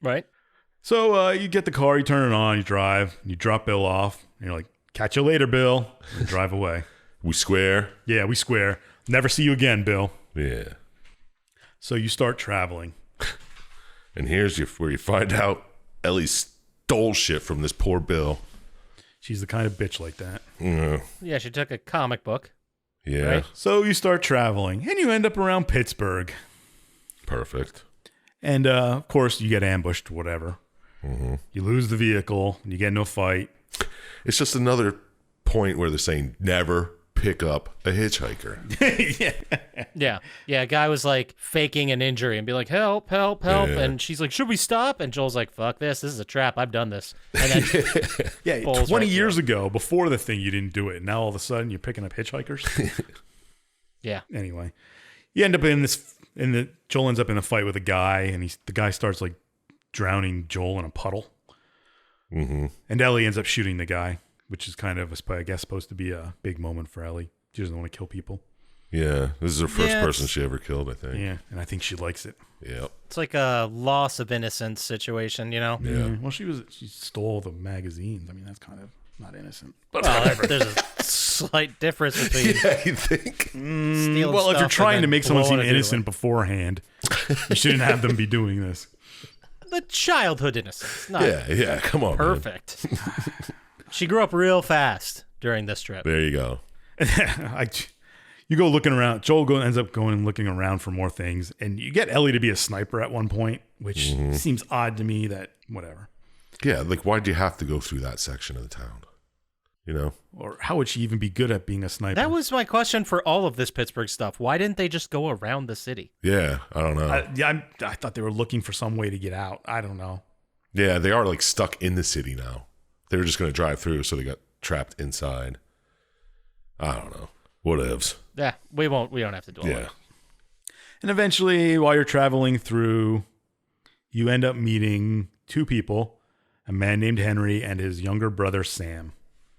Right. So you get the car, you turn it on, you drive, you drop Bill off, and you're like, catch you later, Bill, and drive away. We square? Yeah, we square. Never see you again, Bill. Yeah. So you start traveling. And here's where you find out Ellie stole shit from this poor Bill. She's the kind of bitch like that. Yeah, she took a comic book. Yeah. Right. So you start traveling, and you end up around Pittsburgh. Perfect. And, of course, you get ambushed, whatever. Mm-hmm. You lose the vehicle, and you get in a fight. It's just another point where they're saying never pick up a hitchhiker. Yeah. Yeah, a guy was like faking an injury and be like, help, help, help. Yeah. And she's like, should we stop? And Joel's like, fuck this. This is a trap. I've done this. And then Yeah, Bowls 20 right years ago, before the thing, you didn't do it. Now all of a sudden, you're picking up hitchhikers. yeah. Anyway, you end up Joel ends up in a fight with a guy, and the guy starts like drowning Joel in a puddle. Mm-hmm. And Ellie ends up shooting the guy, which is kind of, I guess, supposed to be a big moment for Ellie. She doesn't want to kill people. Yeah. This is her first Yeah, person she ever killed, I think. Yeah, and I think she likes it. Yep. It's like a loss of innocence situation, you know? Yeah. Well, she stole the magazines. I mean, that's kind of not innocent. But there's a slight difference between Yeah, you think? stealing Well, if stuff you're trying and to then make someone seem blowing a innocent beforehand, you shouldn't have them be doing this. the childhood innocence. Not Yeah. Come on, man. perfect. She grew up real fast during this trip. There you go. You go looking around. Joel ends up going and looking around for more things, and you get Ellie to be a sniper at one point, which seems odd to me. That whatever. Yeah, like why'd you have to go through that section of the town? You know? Or how would she even be good at being a sniper? That was my question for all of this Pittsburgh stuff. Why didn't they just go around the city? Yeah, I don't know. I thought they were looking for some way to get out. I don't know. Yeah, they are like stuck in the city now. They were just going to drive through, so they got trapped inside. I don't know. Whatevs. Yeah, we don't have to do all Yeah. that. And eventually, while you're traveling through, you end up meeting two people, a man named Henry and his younger brother, Sam.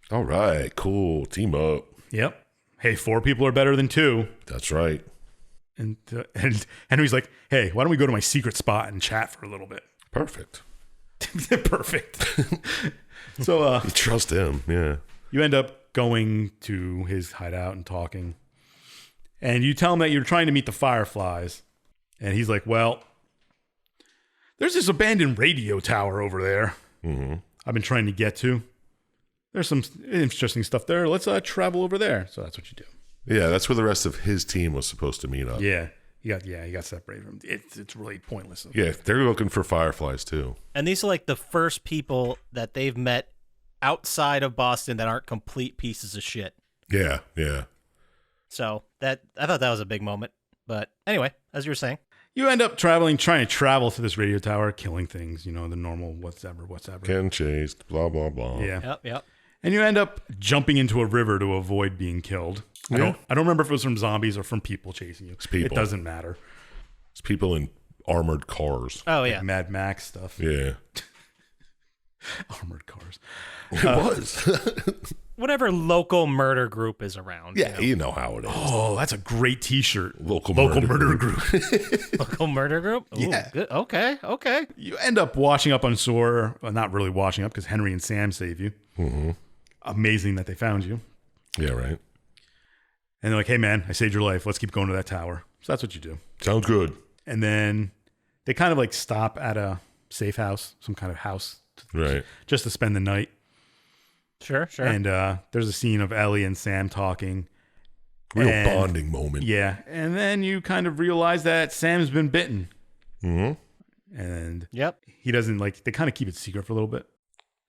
All right, cool. Team up. Yep. Hey, 4 people are better than 2. That's right. And Henry's like, hey, why don't we go to my secret spot and chat for a little bit? Perfect. Perfect. So You trust him, yeah. you end up going to his hideout and talking. And you tell him that you're trying to meet the Fireflies. And he's like, well, there's this abandoned radio tower over there I've been trying to get to. There's some interesting stuff there. Let's travel over there. So that's what you do. Yeah, that's where the rest of his team was supposed to meet up. Yeah. You got separated from it's really pointless. Yeah, they're looking for fireflies too. And these are like the first people that they've met outside of Boston that aren't complete pieces of shit. Yeah, yeah. So I thought that was a big moment. But anyway, as you were saying. You end up trying to travel to this radio tower, killing things, the normal whatever. Getting chased, blah, blah, blah. Yeah. Yep. And you end up jumping into a river to avoid being killed. Yeah. I don't remember if it was from zombies or from people chasing you. It's people. It doesn't matter. It's people in armored cars. Oh, Like yeah. Mad Max stuff. Yeah. Armored cars. It was. Whatever local murder group is around. Yeah, you know how it is. Oh, that's a great T-shirt. Local murder group. Local murder group? Ooh, Yeah. Good. Okay. You end up washing up on shore. Well, not really washing up because Henry and Sam save you. Mm-hmm. Amazing that they found you. Yeah, right. And they're like, hey, man, I saved your life. Let's keep going to that tower. So that's what you do. Sounds good. And then they kind of like stop at a safe house, some kind of house, Right. just to spend the night. Sure. And there's a scene of Ellie and Sam talking. Real And- bonding moment. Yeah. And then you kind of realize that Sam's been bitten. Mm-hmm. And Yep. he doesn't they kind of keep it secret for a little bit.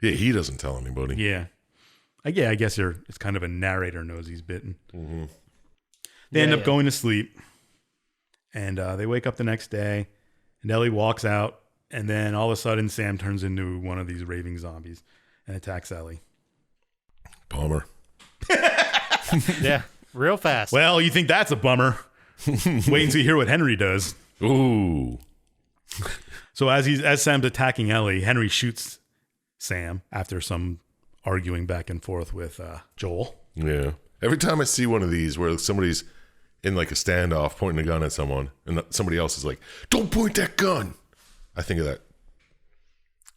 Yeah, he doesn't tell anybody. Yeah. I guess it's kind of a narrator knows he's bitten. Mm-hmm. They end Yeah, up going to sleep. And they wake up the next day. And Ellie walks out. And then all of a sudden, Sam turns into one of these raving zombies and attacks Ellie. Bummer. Yeah. Real fast. Well, you think that's a bummer. Wait until you hear what Henry does. Ooh. So as Sam's attacking Ellie, Henry shoots Sam after some arguing back and forth with Joel. Yeah. Every time I see one of these where somebody's in like a standoff pointing a gun at someone and somebody else is like, don't point that gun. I think of that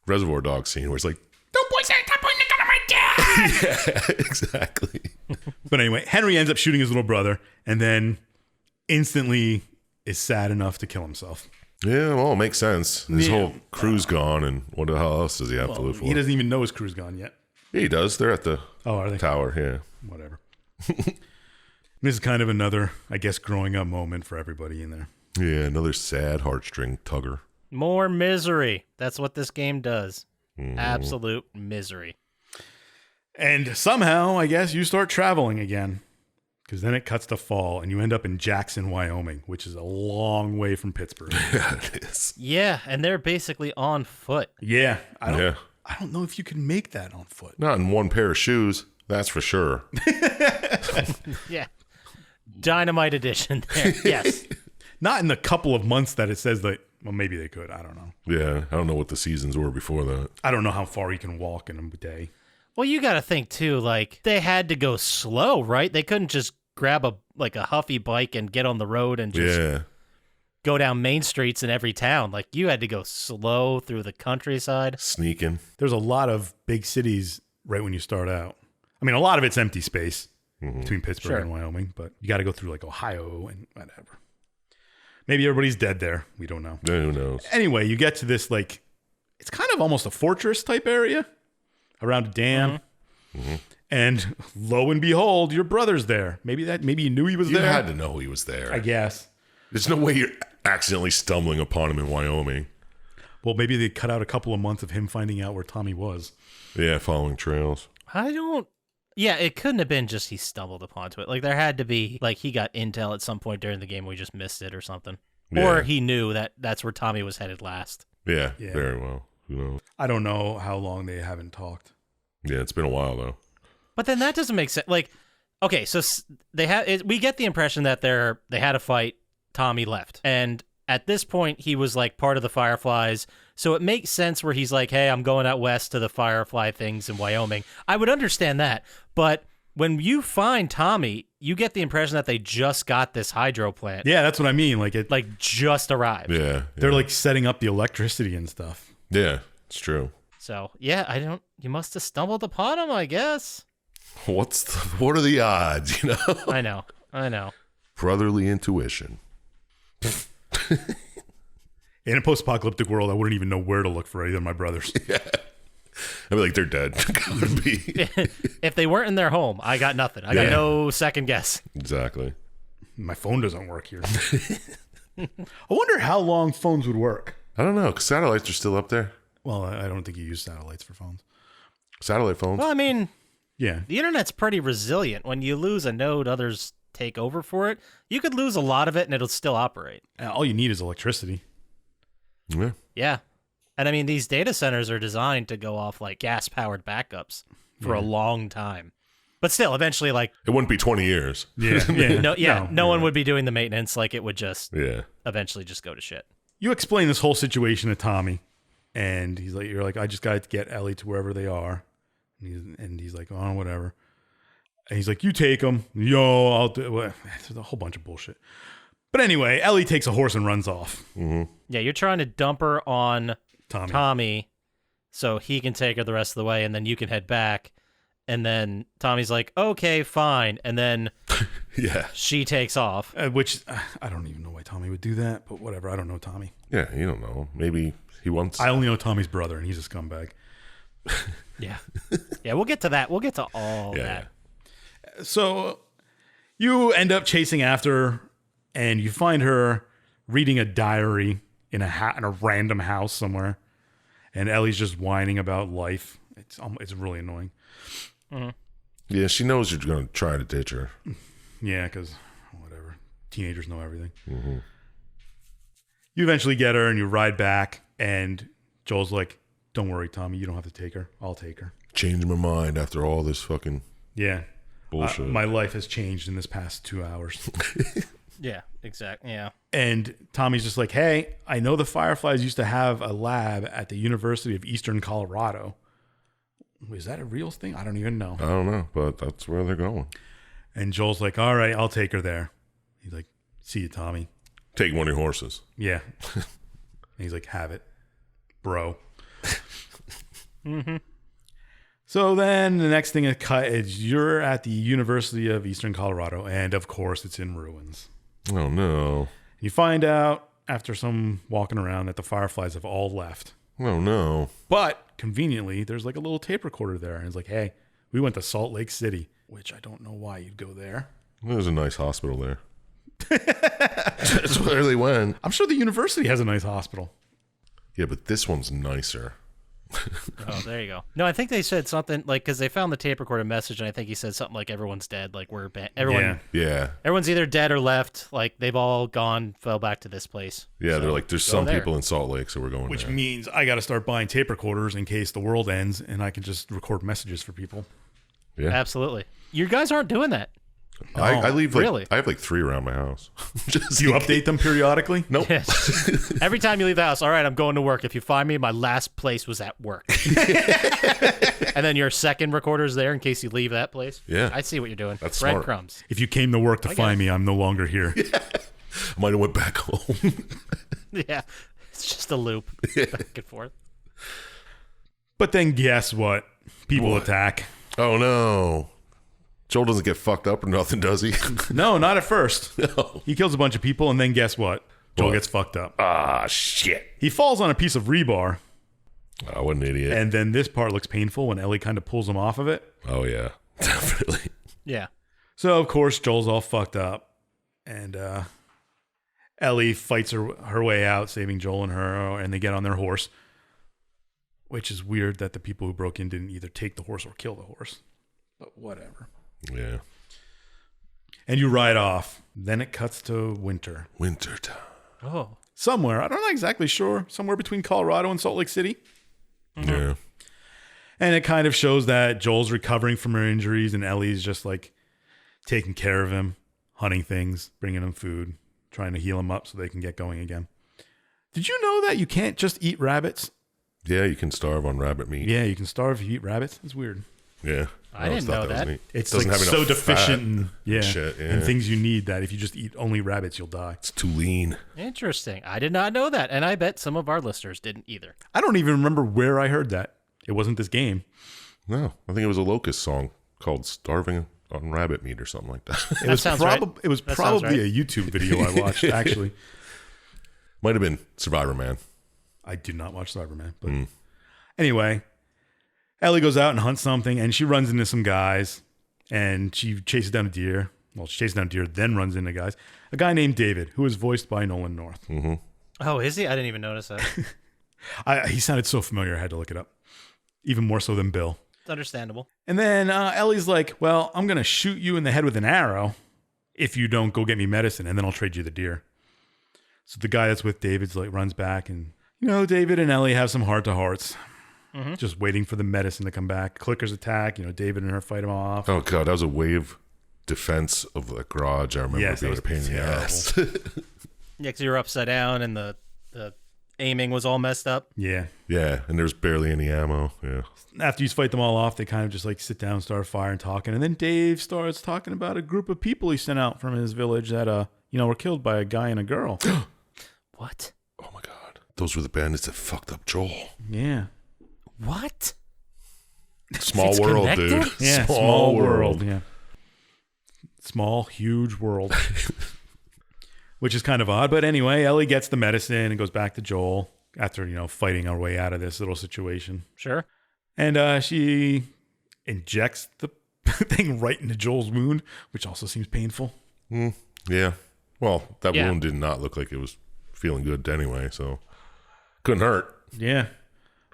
Reservoir Dogs scene where it's like, don't point the gun at my dad. Yeah, exactly. But anyway, Henry ends up shooting his little brother and then instantly is sad enough to kill himself. Yeah, well, it makes sense. His Yeah. whole crew's gone, and what the hell else does he have to live for? He doesn't even know his crew's gone yet. Yeah, he does. They're at the Oh, are they? tower, yeah. Whatever. This is kind of another, I guess, growing up moment for everybody in there. Yeah, another sad heartstring tugger. More misery. That's what this game does. Mm-hmm. Absolute misery. And somehow, I guess, you start traveling again. Because then it cuts to fall and you end up in Jackson, Wyoming, which is a long way from Pittsburgh. Yeah, it is. Yeah, and they're basically on foot. Yeah. I Yeah. don't know if you can make that on foot. Not in one pair of shoes, that's for sure. Yeah. Dynamite edition there. Yes. Not in the couple of months that it says that, well, maybe they could. I don't know. Yeah, I don't know what the seasons were before that. I don't know how far you can walk in a day. Well, you got to think too, like they had to go slow, right? They couldn't just grab a Huffy bike and get on the road and just Yeah. go down main streets in every town. Like you had to go slow through the countryside. Sneaking. There's a lot of big cities right when you start out. I mean, a lot of it's empty space between Pittsburgh Sure. and Wyoming, but you got to go through like Ohio and whatever. Maybe everybody's dead there. We don't know. Yeah, who knows? Anyway, you get to this like, it's kind of almost a fortress type area around a dam. And lo and behold, your brother's there. Maybe you knew he was You there. had to know he was there. I guess. There's no way you're accidentally stumbling upon him in Wyoming. Well, maybe they cut out a couple of months of him finding out where Tommy was. Yeah, following trails. Yeah, it couldn't have been just he stumbled upon it. Like there had to be like he got intel at some point during the game, we just missed it or something. Yeah. Or he knew that that's where Tommy was headed last. Yeah, Yeah. very well. Who knows? I don't know how long they haven't talked. Yeah, it's been a while though. But then that doesn't make sense. Like, okay, so we get the impression that they had a fight. Tommy left, and at this point he was like part of the Fireflies. So it makes sense where he's like, "Hey, I'm going out west to the Firefly things in Wyoming." I would understand that, but when you find Tommy, you get the impression that they just got this hydro plant, Yeah, that's what I mean. Like like just arrived. Yeah. they're like setting up the electricity and stuff. Yeah, it's true. So yeah, you must have stumbled upon him, I guess. What are the odds, you know? I know. Brotherly intuition. In a post-apocalyptic world, I wouldn't even know where to look for either of my brothers. I'd be like, they're dead. Could be. If they weren't in their home, I got nothing. I got Yeah. no second guess. Exactly. My phone doesn't work here. I wonder how long phones would work. I don't know, because satellites are still up there. Well, I don't think you use satellites for phones. Satellite phones. Well, I mean, Yeah. the internet's pretty resilient. When you lose a node, others take over for it. You could lose a lot of it and it'll still operate. All you need is electricity. Yeah. Yeah. And I mean, these data centers are designed to go off like gas-powered backups for a long time. But still, eventually, like, It wouldn't be 20 years. Yeah. no one would be doing the maintenance. Like, it would just Yeah. eventually just go to shit. You explain this whole situation to Tommy, and you're like, I just got to get Ellie to wherever they are. And he's like, oh, whatever. And he's like, you take them. Yo, I'll do it. There's a whole bunch of bullshit. But anyway, Ellie takes a horse and runs off. Mm-hmm. Yeah, you're trying to dump her on Tommy so he can take her the rest of the way, and then you can head back. And then Tommy's like, okay, fine. And then Yeah. she takes off. Which I don't even know why Tommy would do that, but whatever. I don't know Tommy. Yeah, you don't know. Maybe he wants... I only know Tommy's brother, and he's a scumbag. Yeah. Yeah, we'll get to that. We'll get to all that. So you end up chasing after her, and you find her reading a diary in a random house somewhere, and Ellie's just whining about life. It's really annoying. Mm-hmm. Yeah, she knows you're going to try to ditch her. Yeah, because whatever. Teenagers know everything. Mm-hmm. You eventually get her, and you ride back, and Joel's like, don't worry, Tommy, you don't have to take her. I'll take her. Changed my mind after all this fucking Yeah. bullshit. My life has changed in this past 2 hours. Yeah, exactly. Yeah. And Tommy's just like, hey, I know the Fireflies used to have a lab at the University of Eastern Colorado. Is that a real thing? I don't even know. I don't know, but that's where they're going. And Joel's like, all right, I'll take her there. He's like, see you, Tommy. Take one of your horses. Yeah. And he's like, have it, bro. Mm-hmm. So then the next thing is you're at the University of Eastern Colorado, and of course it's in ruins. Oh, no. You find out after some walking around that the Fireflies have all left. Oh, no. But conveniently, there's like a little tape recorder there. And it's like, hey, we went to Salt Lake City, which I don't know why you'd go there. There's a nice hospital there. That's where they went. I'm sure the university has a nice hospital. Yeah, but this one's nicer. Oh, there you go. No, I think they said something like, because they found the tape recorder message, and I think he said something like, everyone's dead. Like, Yeah. everyone's either dead or left. Like, they've all gone, fell back to this place. Yeah, So, they're like, there's go some there. people in Salt Lake, so we're going Which there. means I got to start buying tape recorders in case the world ends and I can just record messages for people. Yeah. Absolutely. You guys aren't doing that. I leave like, really? I have like 3 around my house. Just Do you in update them periodically? Nope. Yes. Every time you leave the house, all right, I'm going to work. If you find me, my last place was at work. And then your second recorder's there in case you leave that place. Yeah. I see what you're doing. That's smart. Breadcrumbs. If you came to work to find me, I'm no longer here. I might have went back home. Yeah. It's just a loop back and forth. But then guess what? People attack. Oh, no. Joel doesn't get fucked up or nothing, does he? No, not at first. No. He kills a bunch of people, and then guess what? Joel What? gets fucked up. Ah, shit. He falls on a piece of rebar, Oh, what an idiot. and then this part looks painful when Ellie kind of pulls him off of it. Oh, yeah. Definitely. Yeah. So, of course, Joel's all fucked up, and Ellie fights her way out, saving Joel and her, and they get on their horse, which is weird that the people who broke in didn't either take the horse or kill the horse. But whatever. Yeah. And you ride off. Then it cuts to winter. Wintertime. Oh. Somewhere, I'm not exactly sure, somewhere between Colorado and Salt Lake City. Yeah. And it kind of shows that Joel's recovering from her injuries and Ellie's just like taking care of him, hunting things, bringing him food, trying to heal him up so they can get going again. Did you know that you can't just eat rabbits? Yeah, you can starve on rabbit meat. Yeah, you can starve if you eat rabbits. It's weird. Yeah. I always didn't thought know was that. neat. It's Doesn't like have so enough deficient fat and, shit, yeah. and things you need that if you just eat only rabbits, you'll die. It's too lean. Interesting. I did not know that. And I bet some of our listeners didn't either. I don't even remember where I heard that. It wasn't this game. No, I think it was a Locust song called Starving on Rabbit Meat or something like that. It was, sounds right. it was That sounds probably right. a YouTube video I watched, actually. Might have been Survivor Man. I did not watch Cyberman. But anyway, Ellie goes out and hunts something, and she runs into some guys, and she chases down a deer. Well, she chases down a deer, then runs into guys. A guy named David, who is voiced by Nolan North. Mm-hmm. Oh, is he? I didn't even notice that. He sounded so familiar, I had to look it up. Even more so than Bill. understandable. And then Ellie's like, well, I'm going to shoot you in the head with an arrow if you don't go get me medicine, and then I'll trade you the deer. So the guy that's with David's like runs back, and David and Ellie have some heart-to-hearts. Just waiting for the medicine to come back. Clickers attack, David and her fight him off. Oh, God, that was a wave defense of the garage. I remember being a pain in the ass. Yeah, because you were upside down and the aiming was all messed up. Yeah. Yeah, and there's barely any ammo. Yeah. After you fight them all off, they kind of just like sit down, start a fire and talking. And then Dave starts talking about a group of people he sent out from his village that, were killed by a guy and a girl. What? Oh, my God. Those were the bandits that fucked up Joel. Yeah. What? Small It's world, connected? dude. Yeah, small world. Yeah. Small, huge world. Which is kind of odd. But anyway, Ellie gets the medicine and goes back to Joel after, fighting our way out of this little situation. Sure. And she injects the thing right into Joel's wound, which also seems painful. Yeah. Well, that Yeah. wound did not look like it was feeling good anyway, so couldn't hurt. Yeah.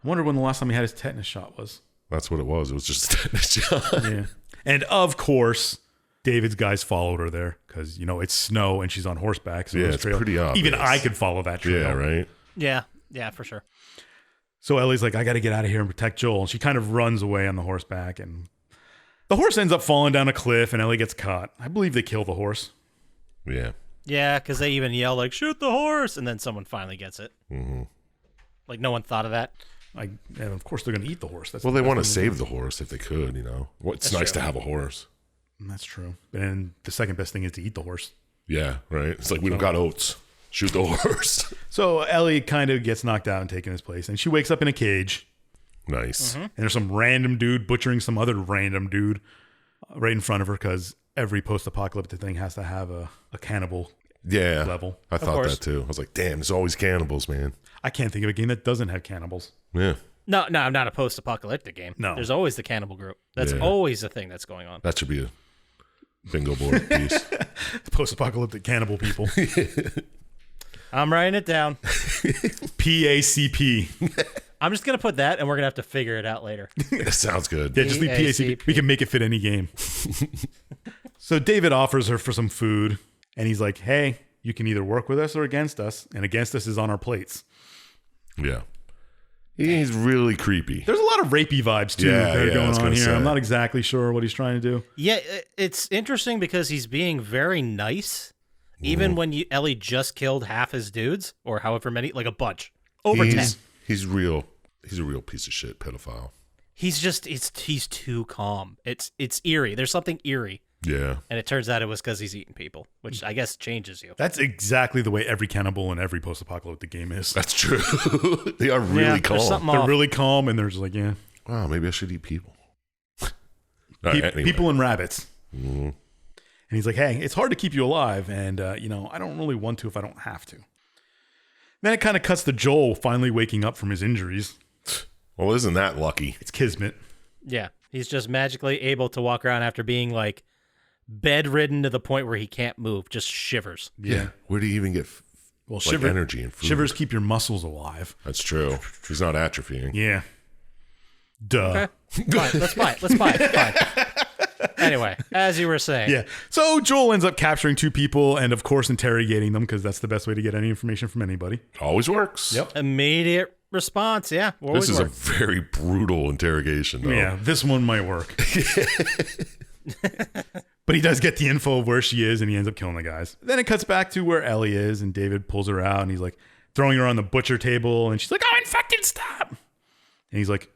I wonder when the last time he had his tetanus shot was. That's what it was. It was just a tetanus shot. Yeah. And of course, David's guys followed her there because, it's snow and she's on horseback. So Yeah, this it's trail, pretty obvious. even I could follow that trail. Yeah, right? Yeah, for sure. So Ellie's like, I got to get out of here and protect Joel. And she kind of runs away on the horseback. And the horse ends up falling down a cliff and Ellie gets caught. I believe they kill the horse. Yeah. Yeah, because they even yell like, shoot the horse, and then someone finally gets it. Mm-hmm. Like, no one thought of that. And of course, they're going to eat the horse. That's Well, they want to that's save the horse if they could, Well, it's nice to have a horse. That's true. And the second best thing is to eat the horse. Yeah, right? It's like, we don't got oats. Shoot the horse. So Ellie kind of gets knocked out and taken his place. And she wakes up in a cage. Nice. And there's some random dude butchering some other random dude right in front of her because every post-apocalyptic thing has to have a cannibal Yeah. level. I thought course. that too. I was like, damn, there's always cannibals, man. I can't think of a game that doesn't have cannibals. Yeah. No, I'm not a post-apocalyptic game. No. There's always the cannibal group. That's Yeah. always the thing that's going on. That should be a bingo board piece. The post-apocalyptic cannibal people. I'm writing it down. PACP. I'm just going to put that, and we're going to have to figure it out later. That sounds good. Yeah, just leave PACP. We can make it fit any game. So David offers her for some food, and he's like, hey, you can either work with us or against us, and against us is on our plates. Yeah. He's really creepy. There's a lot of rapey vibes, too, Yeah, that are yeah, I going was on gonna here. say. I'm not exactly sure what he's trying to do. Yeah, it's interesting because he's being very nice, even when Ellie just killed half his dudes, or however many, like a bunch. Over 10. He's real. He's a real piece of shit pedophile. He's too calm. It's eerie. There's something eerie. Yeah. And it turns out it was because he's eating people, which I guess changes you. That's exactly the way every cannibal in every post-apocalyptic game is. That's true. They are really Yeah, calm. there's something They're off. really calm, and they're just like, yeah. Wow, maybe I should eat people. All right, anyway. People and rabbits. Mhm. And he's like, hey, it's hard to keep you alive, and, I don't really want to if I don't have to. Then it kind of cuts to Joel finally waking up from his injuries. Well, isn't that lucky? It's kismet. Yeah, he's just magically able to walk around after being like bedridden to the point where he can't move, just shivers. Yeah. Where do you even get Well, energy and food? shivers keep your muscles alive. That's true. He's not atrophying. Yeah. Duh. Okay, fine, let's buy it. Fine. Anyway, as you were saying, Yeah. So Joel ends up capturing two people and, of course, interrogating them because that's the best way to get any information from anybody. Always works. Yep. immediate response. Yeah, This is a very brutal interrogation, though. Yeah, this one might work. But he does get the info of where she is, and he ends up killing the guys. Then it cuts back to where Ellie is, and David pulls her out, and he's like throwing her on the butcher table, and she's like, "Oh, infected, stop!" And he's like,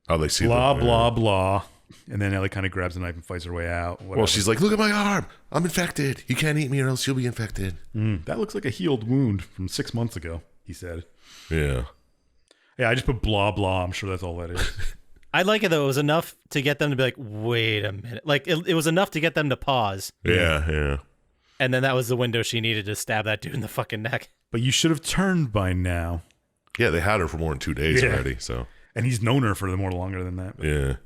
Oh, they see blah, the, blah, blah. And then Ellie kind of grabs a knife and fights her way out. Well, she's like, look at my arm. I'm infected. You can't eat me or else you'll be infected. That looks like a healed wound from 6 months ago, he said. Yeah. Yeah, I just put blah, blah. I'm sure that's all that is. I like it though. It was enough to get them to be like, wait a minute. Like it was enough to get them to pause. Yeah. And then that was the window she needed to stab that dude in the fucking neck. But you should have turned by now. Yeah, they had her for more than 2 days Yeah. already, so. And he's known her for more longer than that. But Yeah.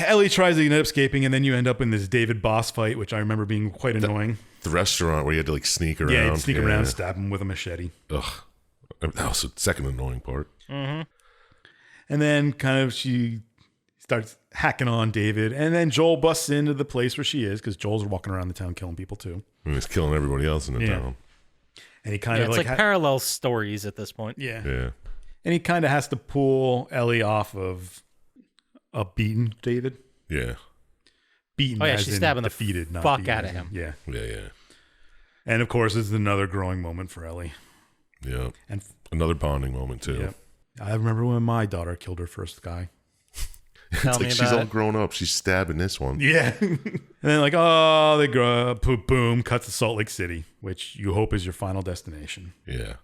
Ellie tries to end up escaping, and then you end up in this David boss fight, which I remember being quite annoying. The restaurant where you had to, like, sneak around. Yeah, he'd sneak around, stab him with a machete. Ugh. That was the second annoying part. And then kind of she starts hacking on David. And then Joel busts into the place where she is because Joel's walking around the town killing people too. And he's killing everybody else in the town. And he kind of it's like parallel stories at this point. Yeah. Yeah. And he kind of has to pull Ellie off of a beaten David. Yeah. Beaten. Oh yeah, as she's in stabbing the defeated, not fuck beaten. out of him. Yeah. Yeah, yeah. And of course, it's another growing moment for Ellie. Yeah. And another bonding moment too. yeah. I remember when my daughter killed her first guy. Tell It's me like she's about all it. grown up. She's stabbing this one. Yeah. And then like, oh, they grow up, boom, cuts to Salt Lake City, which you hope is your final destination. Yeah.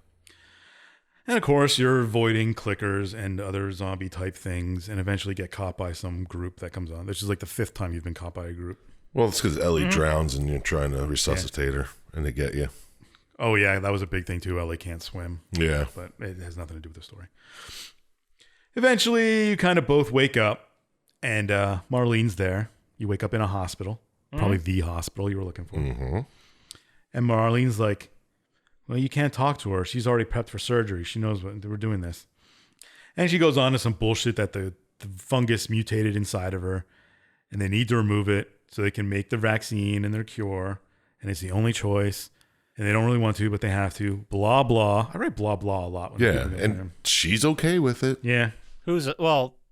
And of course, you're avoiding clickers and other zombie type things and eventually get caught by some group that comes on. This is like the 5th time you've been caught by a group. Well, it's because Ellie drowns and you're trying to resuscitate her and they get you. Oh, yeah, that was a big thing too. Ellie can't swim, Yeah. but it has nothing to do with the story. Eventually, you kind of both wake up and Marlene's there. You wake up in a hospital, probably the hospital you were looking for. Mm-hmm. And Marlene's like, well, you can't talk to her. She's already prepped for surgery. She knows what we're doing this. And she goes on to some bullshit that the fungus mutated inside of her and they need to remove it so they can make the vaccine and their cure. And it's the only choice. And they don't really want to, but they have to. Blah, blah. I write blah, blah a lot. When Yeah. people get And there. she's okay with it. Yeah.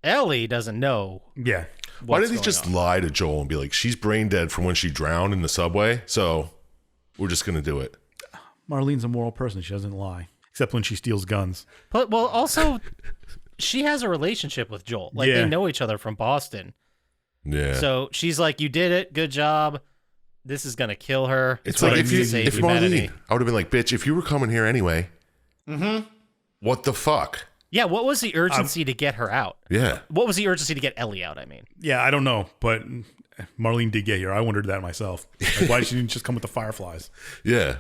Ellie doesn't know. Yeah. Why what's did he going just on. lie to Joel and be like, she's brain dead from when she drowned in the subway, so we're just going to do it? Marlene's a moral person. She doesn't lie. Except when she steals guns. But also, she has a relationship with Joel. Like Yeah. they know each other from Boston. Yeah. So she's like, "You did it. Good job. This is gonna kill her." It's We're like gonna if you, save if humanity." Marlene, I would have been like, bitch, if you were coming here anyway, what the fuck? Yeah. What was the urgency to get her out? Yeah. What was the urgency to get Ellie out? I mean, Yeah, I don't know. But Marlene did get here. I wondered that myself. Like, why she didn't just come with the fireflies? Yeah.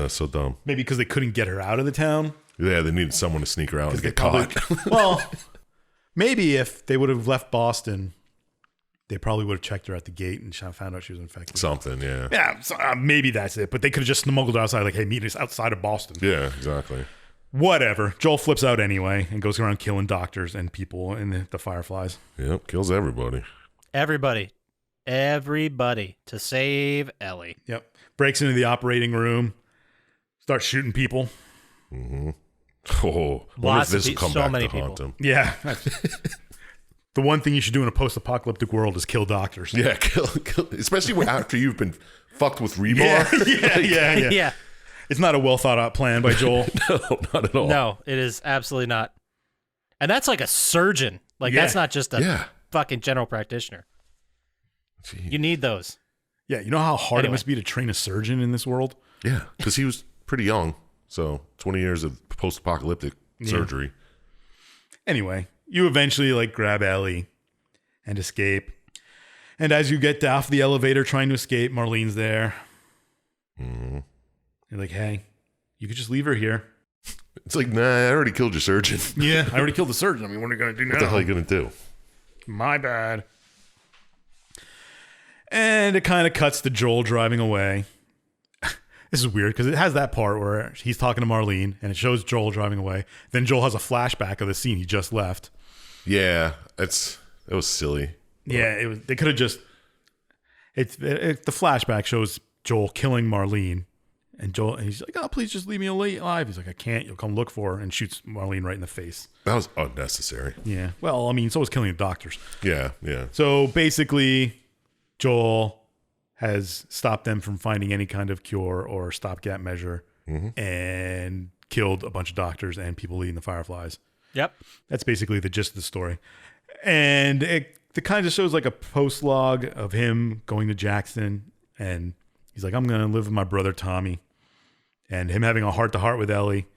So dumb. Maybe because they couldn't get her out of the town? Yeah, they needed someone to sneak around and They get probably- caught. Well, maybe if they would have left Boston, they probably would have checked her at the gate and found out she was infected. Something, yeah. Yeah, so, maybe that's it. But they could have just smuggled her outside, like, hey, meet us outside of Boston. Yeah, exactly. Whatever. Joel flips out anyway and goes around killing doctors and people and the fireflies. Yep, kills everybody. everybody to save Ellie. Yep. Breaks into the operating room, starts shooting people. Mm-hmm. Oh, wonder if Lots this of will come so back many to haunt people. him. Yeah. The one thing you should do in a post-apocalyptic world is kill doctors. Yeah, kill, especially after you've been fucked with rebar. Yeah. Yeah. It's not a well thought out plan by Joel. No, not at all. No, it is absolutely not. And that's like a surgeon. Like Yeah. that's not just a Yeah. fucking general practitioner. Gee. You need those. Yeah, you know how hard it Anyway. must be to train a surgeon in this world? Yeah, because he was pretty young. So 20 years of post-apocalyptic surgery. Anyway, you eventually like grab Ellie and escape. And as you get off the elevator trying to escape, Marlene's there. Mm-hmm. You're like, hey, you could just leave her here. It's like, nah, I already killed your surgeon. Yeah, I already killed the surgeon. I mean, what are you going to do now? What the hell are you going to do? My bad. And it kind of cuts to Joel driving away. This is weird because it has that part where he's talking to Marlene and it shows Joel driving away. Then Joel has a flashback of the scene he just left. Yeah, it was silly. Yeah, it was. They could have just. The flashback shows Joel killing Marlene, and he's like, "Oh, please just leave me alive." He's like, "I can't. You'll come look for her," and shoots Marlene right in the face. That was unnecessary. Yeah. Well, I mean, so was killing the doctors. Yeah. So basically, Joel has stopped them from finding any kind of cure or stopgap measure, and killed a bunch of doctors and people eating the fireflies. Yep. That's basically the gist of the story. And it kind of shows like a post log of him going to Jackson, and he's like, I'm going to live with my brother Tommy, and him having a heart-to-heart with Ellie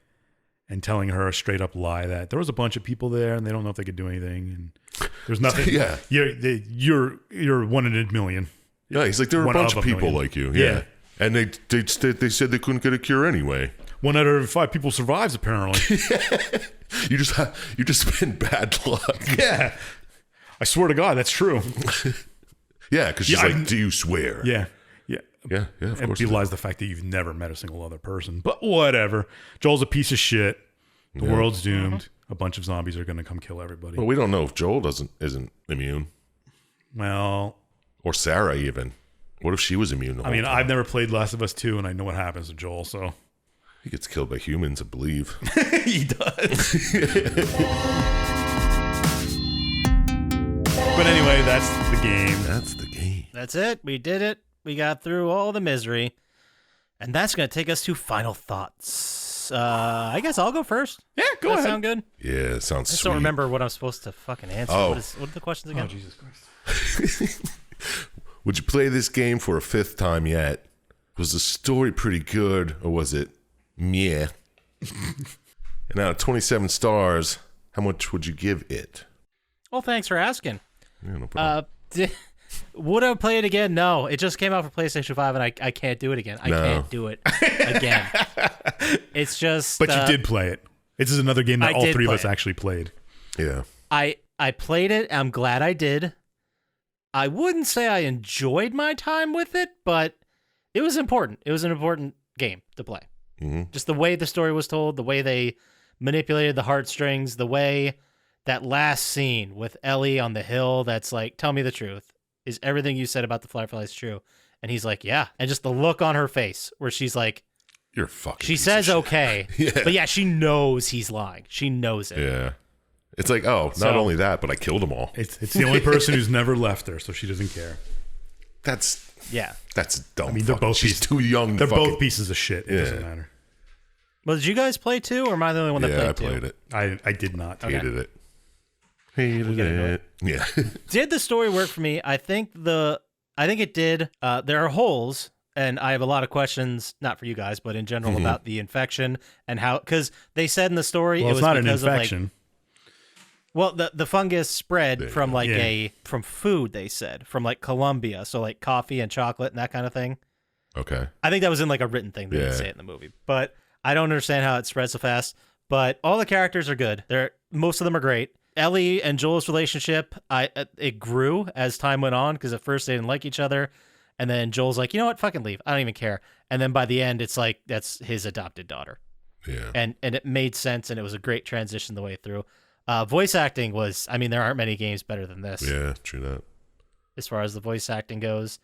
and telling her a straight-up lie that there was a bunch of people there and they don't know if they could do anything, and there's nothing. Yeah. You're one in a million. Yeah, he's like, there were a One bunch of of a people million. like you. Yeah. Yeah. And they said they couldn't get a cure anyway. 1 out of 5 people survives, apparently. You just been bad luck. Yeah. I swear to God, that's true. Yeah, because she's Yeah, like, do you swear? Yeah. Yeah, of And course. belies the fact that you've never met a single other person. But whatever. Joel's a piece of shit. The world's doomed. A bunch of zombies are going to come kill everybody. Well, we don't know if Joel isn't immune. Well, Or Sarah, even. What if she was immune the whole time? I've never played Last of Us 2, and I know what happens to Joel, so. He gets killed by humans, I believe. He does. But anyway, that's the game. That's the game. That's it. We did it. We got through all the misery. And that's going to take us to final thoughts. I guess I'll go first. Yeah, go Does that ahead. sound good? Yeah, it sounds I just sweet. don't remember what I'm supposed to fucking answer. Oh. What are the questions again? Oh, Jesus Christ. Would you play this game for a 5th time yet? Was the story pretty good, or was it meh? And out of 27 stars, how much would you give it? Well, thanks for asking. Yeah, no problem. Would I play it again? No. It just came out for PlayStation 5, and I can't do it again. I No. can't do it again. It's just... But you did play it. This is another game that I all did three of play us it. actually played. Yeah. I played it. I'm glad I did. I wouldn't say I enjoyed my time with it, but it was important. It was an important game to play. Mm-hmm. Just the way the story was told, the way they manipulated the heartstrings, the way that last scene with Ellie on the hill that's like, tell me the truth. Is everything you said about the Fireflies true? And he's like, yeah. And just the look on her face where she's like, You're a fucking she piece says of okay. Yeah. But yeah, she knows he's lying. She knows it. shit. Yeah. It's like, oh, not So- only that, but I killed them all. It's the only person who's never left her, so she doesn't care. Yeah. That's dumb. They're fucking- both She's pieces- too young. They're to fucking, both pieces of shit. It Yeah. doesn't matter. Well, did you guys play too, or am I the only one that Yeah, I played played it. I did not. Okay. Hated it. Hated get into it. Yeah. Did the story work for me? I think it did. There are holes, and I have a lot of questions, not for you guys, but in general about the infection and how, because they said in the story Well, it it's was not an because infection. of like, the fungus spread from like Yeah. from food, they said, from like Colombia, so like coffee and chocolate and that kind of thing. Okay. I think that was in like a written thing. They didn't Yeah. say it in the movie, but I don't understand how it spread so fast. But all the characters are good. Most of them are great. Ellie and Joel's relationship, it grew as time went on because at first they didn't like each other, and then Joel's like, you know what, fucking leave. I don't even care. And then by the end, it's like that's his adopted daughter, Yeah. and it made sense, and it was a great transition the way through. Voice acting was, there aren't many games better than this. Yeah, true that. As far as the voice acting goes.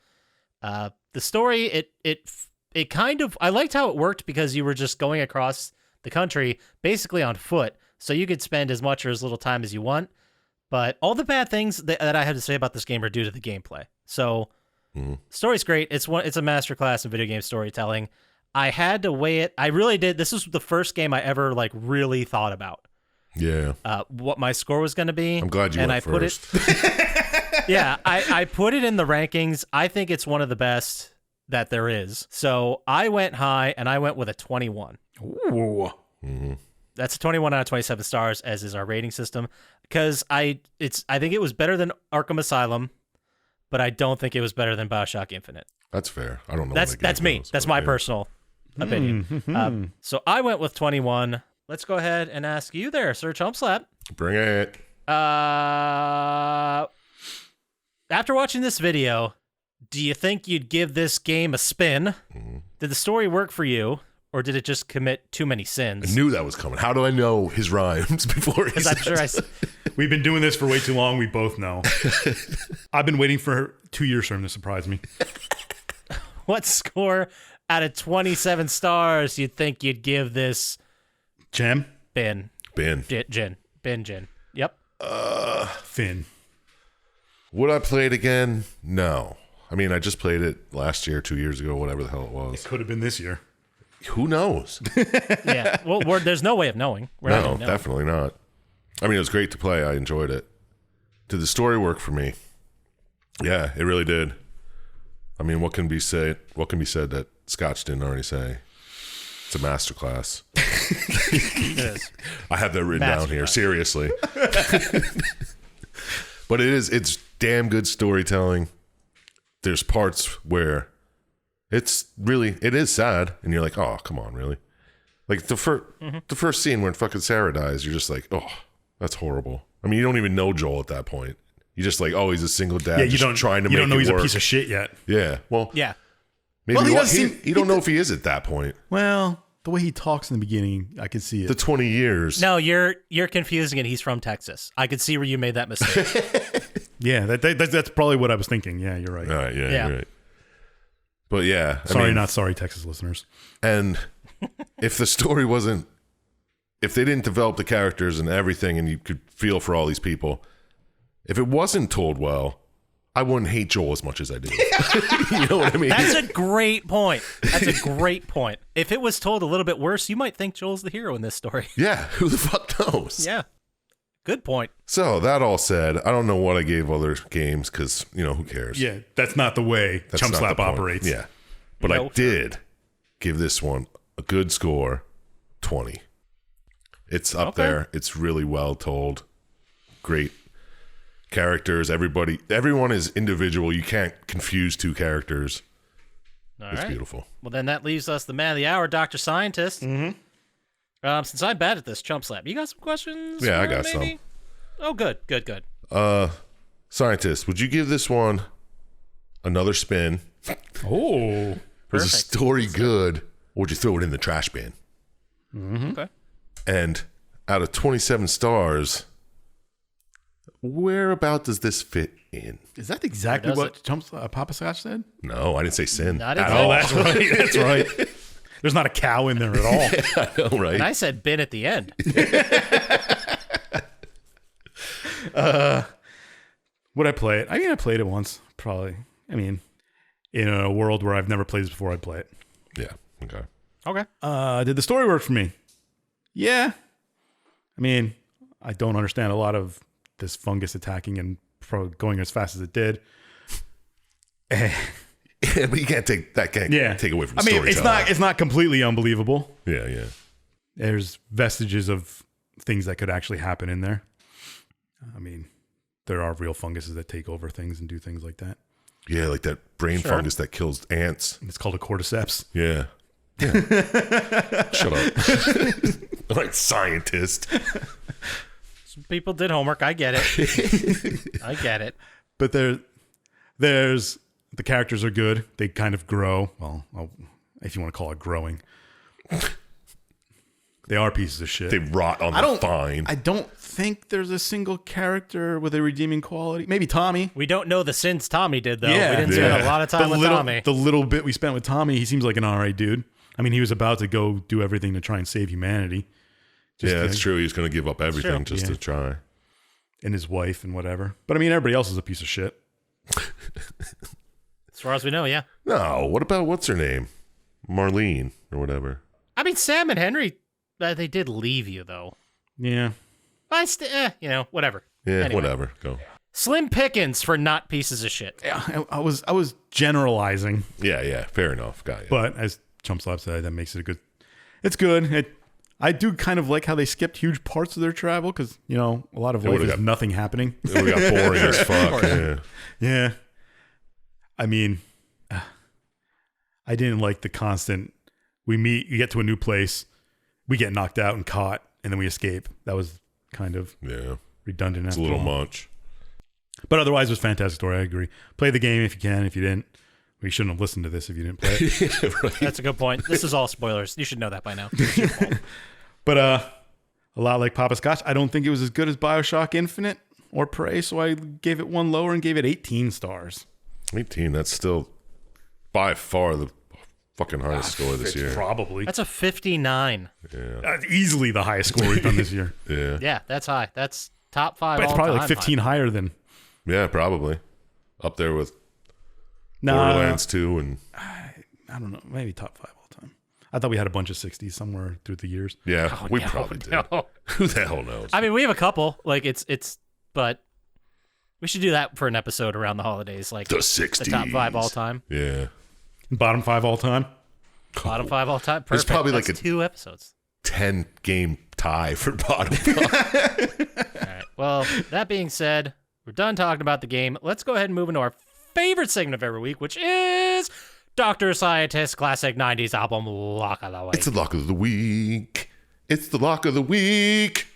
The story, it kind of, I liked how it worked because you were just going across the country basically on foot, so you could spend as much or as little time as you want. But all the bad things that I have to say about this game are due to the gameplay. So, story's great. It's a masterclass in video game storytelling. I had to weigh it. I really did. This was the first game I ever like really thought about. Yeah. What my score was going to be. I'm glad you and went I put first. Yeah, I put it in the rankings. I think it's one of the best that there is. So I went high, and I went with a 21. Ooh. That's a 21 out of 27 stars, as is our rating system. Because I think it was better than Arkham Asylum, but I don't think it was better than BioShock Infinite. That's fair. I don't know. That's me. That's my personal opinion. So I went with 21. Let's go ahead and ask you there, Sir Chump Slap. Bring it. After watching this video, do you think you'd give this game a spin? Did the story work for you, or did it just commit too many I sins? knew that was coming. How do I know his rhymes before he Because I'm sure We've been doing this for way too long. We both know. I've been waiting for 2 years for him to surprise me. What score out of 27 stars you'd think you'd give this Jam? bin? Ben. Gin. Yep. Finn. Would I play it again? No. I just played it last year, 2 years ago, whatever the hell it was. Could have been this year. Who knows? Yeah. Well, there's no way of knowing. We're not No, gonna know. definitely not. It was great to play. I enjoyed it. Did the story work for me? Yeah, it really did. What can be said that Scotch didn't already say? It's a masterclass. It is. I have that written down here. Masterclass. Seriously. But it's damn good storytelling. There's parts where it is sad, and you're like, oh, come on, really? Like the first scene when fucking Sarah dies, you're just like, oh, that's horrible. You don't even know Joel at that point. You're just like, oh, he's a single dad. Yeah, you just don't trying to you make don't know it he's work. a piece of shit yet. Yeah. Well, Yeah. maybe Well, he what- does seem- you don't know if he is at that point. Well, the way he talks in the beginning, I can see it. The 20 years. No, you're confusing it. He's from Texas. I could see where you made that mistake. Yeah, that's probably what I was thinking. Yeah, you're right. All right, yeah, Yeah. you're right. But yeah, Sorry, not sorry, Texas listeners. And if the story wasn't, if they didn't develop the characters and everything, and you could feel for all these people, if it wasn't told well, I wouldn't hate Joel as much as I do. You know what I mean? That's a great point. That's a great point. If it was told a little bit worse, you might think Joel's the hero in this story. Yeah, who the fuck knows? Yeah. Good point. So that all said, I don't know what I gave other games because, who cares? Yeah, that's not the way That's Chump not Slap the point. operates. Yeah. But I did give this one a good score, 20. It's up there. It's really well told. Great characters. Everyone is individual. You can't confuse two characters. It's beautiful. Well, then that leaves us the man of the hour, Dr. Syintist. Mm-hmm. Since I'm bad at this, Chump Slap, you got some questions? Yeah, I for got maybe? Oh, good. Syintist, would you give this one another spin? Oh. Was the story good, or would you throw it in the trash bin? Mm-hmm. Okay. And out of 27 stars, where about does this fit in? Is that exactly does what Poppascotch said? No, I didn't say sin. Not at exactly. all. That's right. That's right. There's not a cow in there at all. I know, right? And I said bin at the end. Would I play it? I mean, I played it once, probably. I mean, in a world where I've never played this before, I'd play it. Yeah. Okay. Okay. Did the story work for me? Yeah. I mean, I don't understand a lot of this fungus attacking and going as fast as it did. But you can't take that. Can't take away from. I mean, storytelling. it's not completely unbelievable. Yeah. There's vestiges of things that could actually happen in there. I mean, there are real funguses that take over things and do things like that. Yeah, like that brain fungus that kills ants. It's called a cordyceps. Yeah. Shut up. All right, scientist. Some people did homework. I get it. I get it. But there's the characters are good. They kind of grow. Well, if you want to call it growing. They are pieces of shit. They rot on the vine. I don't think there's a single character with a redeeming quality. Maybe Tommy. We don't know the sins Tommy did, though. Yeah. We didn't spend a lot of time with Tommy. The little bit we spent with Tommy, he seems like an alright dude. I mean, he was about to go do everything to try and save humanity. That's true. He was going to give up everything just to try. And his wife and whatever. But I mean, everybody else is a piece of shit. As far as we know, yeah. No, what about what's her name? Marlene or whatever. I mean, Sam and Henry, they did leave you, though. Yeah. Whatever. Yeah, Anyway. whatever. Go. Slim pickings for not pieces of shit. Yeah, I was generalizing. Yeah. Fair enough. Got you. But as Chump Slap said, that makes it a good. It's good. I do kind of like how they skipped huge parts of their travel because, a lot of life is nothing happening. We got boring as fuck. Yeah. I mean, I didn't like the constant, we get to a new place, we get knocked out and caught, and then we escape. That was kind of redundant. It's a little much. But otherwise, it was a fantastic story. I agree. Play the game if you can. If you didn't, we shouldn't have listened to this if you didn't play it. Right. That's a good point. This is all spoilers. You should know that by now. But a lot like Poppascotch, I don't think it was as good as BioShock Infinite or Prey, so I gave it one lower and gave it 18 stars. 18, that's still by far the fucking highest score this year. Probably. That's a 59. Yeah. Easily the highest score we've done this year. Yeah. Yeah, that's high. That's top 5 But it's all probably time like 15 higher than. Yeah, probably. Up there with Nah, Borderlands 2 and... I don't know. Maybe top 5 all time. I thought we had a bunch of 60s somewhere through the years. Yeah, we no, probably did. no. Who the hell knows? I mean, we have a couple. Like, but we should do that for an episode around the holidays. Like, the 60s. the top 5 all time. Yeah. Bottom 5 all time. Bottom 5 all time. Perfect. There's probably That's like a 2 episodes. 10-game tie for bottom 5. All right. Well, that being said, we're done talking about the game. Let's go ahead and move into our favorite segment of every week, which is Dr. Syintist Classic 90s Album Lock of the Week. It's the lock of the week. It's the lock of the week.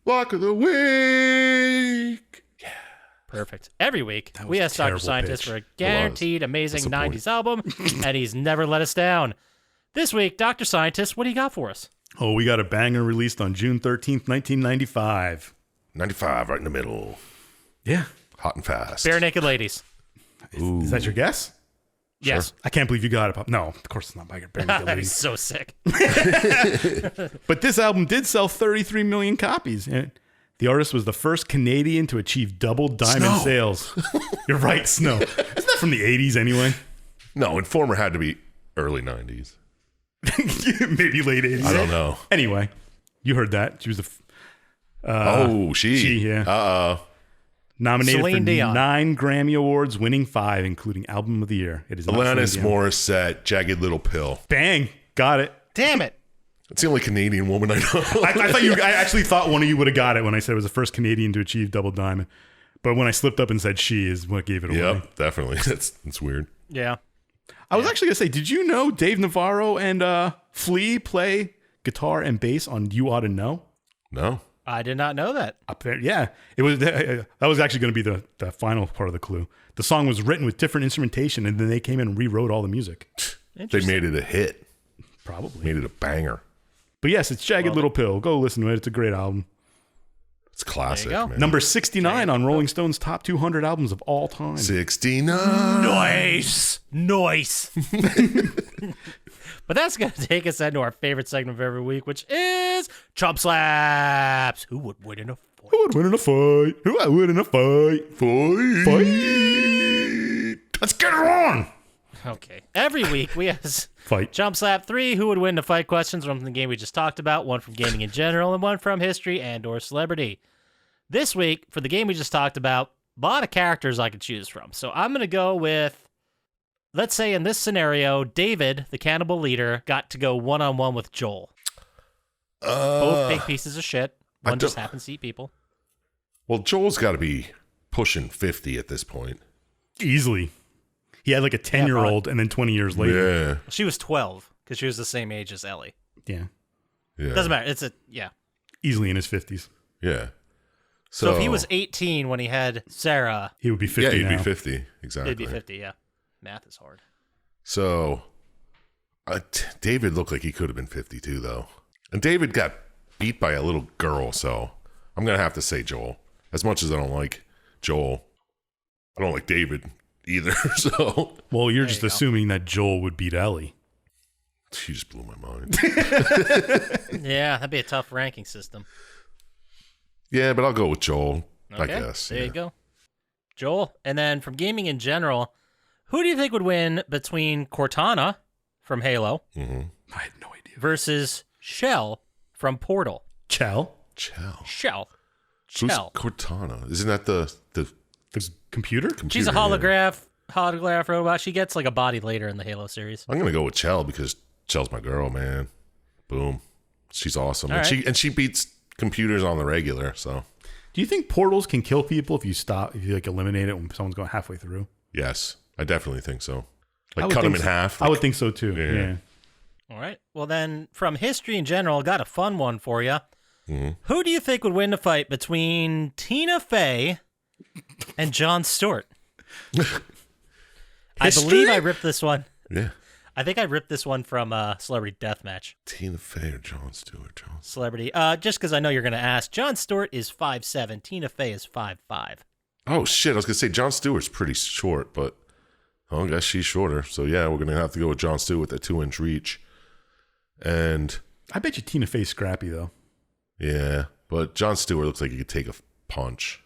Lock of the week. Yeah. Perfect. Every week, we ask Dr. terrible Syintist pitch. for a guaranteed amazing Disappointing. 90s album, and he's never let us down. This week, Dr. Syintist, what do you got for us? Oh, we got a banger released on June 13th, 1995. 95 right in the middle. Yeah. Hot and fast. Bare naked ladies. Is that your guess? Yes. I can't believe you got it, Pop. No, of course it's not by Bare Naked That'd be Ladies. so sick. But this album did sell 33 million copies. And the artist was the first Canadian to achieve double diamond sales. You're right, Snow. Isn't that from the 80s anyway? No, Informer had to be early 90s. Maybe late 80s. I don't know. Anyway, you heard that. She was the... She, yeah. Uh-oh. Nominated Celine for Dion. 9 Grammy Awards, winning 5, including Album of the Year. It is not Alanis Celine Dion. Morissette, Jagged Little Pill. Bang. Got it. Damn it. That's the only Canadian woman I know. I actually thought one of you would have got it when I said it was the first Canadian to achieve double diamond. But when I slipped up and said she is what gave it away. Yep, definitely. That's weird. Yeah. I was actually going to say, did you know Dave Navarro and Flea play guitar and bass on You Ought to Know? No. I did not know that. Up there, yeah. It was that was actually going to be the final part of the clue. The song was written with different instrumentation, and then they came in and rewrote all the music. They made it a hit. Probably. Made it a banger. But yes, it's Jagged Little Pill. Go listen to it. It's a great album. It's classic, There you go. man. Number 69 on Rolling Stone's top 200 albums of all time. 69. Nice. But that's going to take us into our favorite segment of every week, which is Chump Slaps. Who would win in a fight? Who would win in a fight? Who would win in a fight? Fight. Let's get it on. Okay. Every week we have Fight. Chump Slap 3, who would win the fight questions, one from the game we just talked about, one from gaming in general, and one from history and or celebrity. This week, for the game we just talked about, a lot of characters I could choose from. So I'm going to go with, let's say in this scenario, David, the cannibal leader, got to go one-on-one with Joel. Both big pieces of shit. One just happens to eat people. Well, Joel's got to be pushing 50 at this point. Easily. He had like a 10-year-old and then 20 years later. Yeah. She was 12 because she was the same age as Ellie. Yeah. Yeah. Doesn't matter. Yeah. Easily in his 50s. Yeah. So if he was 18 when he had Sarah, He would be 50 yeah, he'd now. be 50. Exactly. it'd be 50. Yeah. Math is hard. So David looked like he could have been 52, though. And David got beat by a little girl, so I'm going to have to say Joel. As much as I don't like Joel, I don't like David either, so. Well, you're There just you go. assuming that Joel would beat Ellie. She just blew my mind. Yeah, that'd be a tough ranking system. Yeah, but I'll go with Joel, I Okay, guess. there yeah. you go. Joel. And then from gaming in general, who do you think would win between Cortana from Halo Mm-hmm. I had no idea. versus Shell from Portal? Chell? Chell. Shell. Who's Shell. Cortana? Isn't that the The computer? computer? She's a yeah. holograph robot. She gets like a body later in the Halo series. I'm going to go with Chell because Chell's my girl, man. Boom. She's awesome. All And right. she beats computers on the regular, so Do you think portals can kill people if you like eliminate it when someone's going halfway through? yes, I definitely think so. I Like would cut them think in so. half. I like- would think so too. Yeah. Yeah. All right. Well, then from history in general, got a fun one for you. Mm-hmm. Who do you think would win the fight between Tina Fey and Jon Stewart? I believe I ripped this one. Yeah. I think I ripped this one from Celebrity Deathmatch. Tina Fey or Jon Stewart? Celebrity. Just because I know you're going to ask. Jon Stewart is 5'7". Tina Fey is 5'5". Oh, shit. I was going to say Jon Stewart's pretty short, but I guess she's shorter. So, yeah, we're going to have to go with Jon Stewart with a 2-inch reach. And, I bet you Tina Fey's scrappy though. yeah, but Jon Stewart looks like he could take a punch.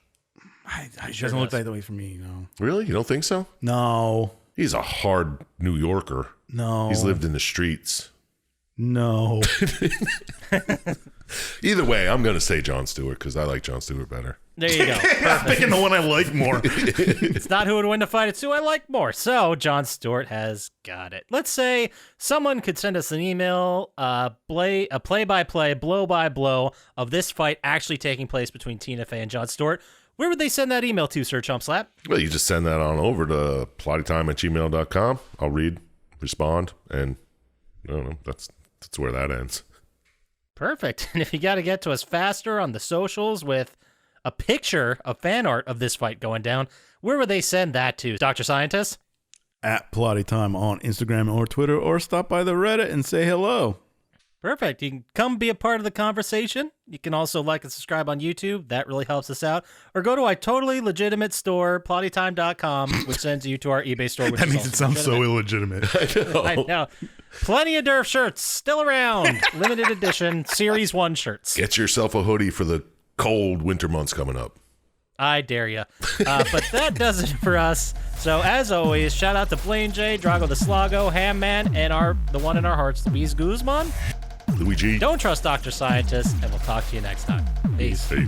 It sure doesn't look does. that way for me. No. Really? You don't think so? No. He's a hard New Yorker. No. He's lived in the streets. No. Either way, I'm going to say Jon Stewart because I like Jon Stewart better. There you go. I'm picking the one I like more. It's not who would win the fight. It's who I like more. So Jon Stewart has got it. Let's say someone could send us an email, play-by-play, blow-by-blow of this fight actually taking place between Tina Fey and Jon Stewart. Where would they send that email to, Sir Chump Slap? Well, you just send that on over to plottytime@gmail.com. I'll read, respond, and I don't know. That's where that ends. Perfect. And if you got to get to us faster on the socials with a picture of fan art of this fight going down, where would they send that to, Dr. Syintist? At Plotty Time on Instagram or Twitter, or stop by the Reddit and say hello. Perfect. You can come be a part of the conversation. You can also like and subscribe on YouTube. That really helps us out. Or go to our totally legitimate store, plottytime.com, which sends you to our eBay store. Which That is means it also sounds so illegitimate. I know. Plenty of Derf shirts still around. Limited edition Series 1 shirts. Get yourself a hoodie for the cold winter months coming up. I dare ya. But that does it for us. So as always, shout out to Blaine J, Drago the Slago, Ham Man, and the one in our hearts, Luis Guzman. Luigi. Don't trust Dr. Scientist, and we'll talk to you next time. Peace. Hey.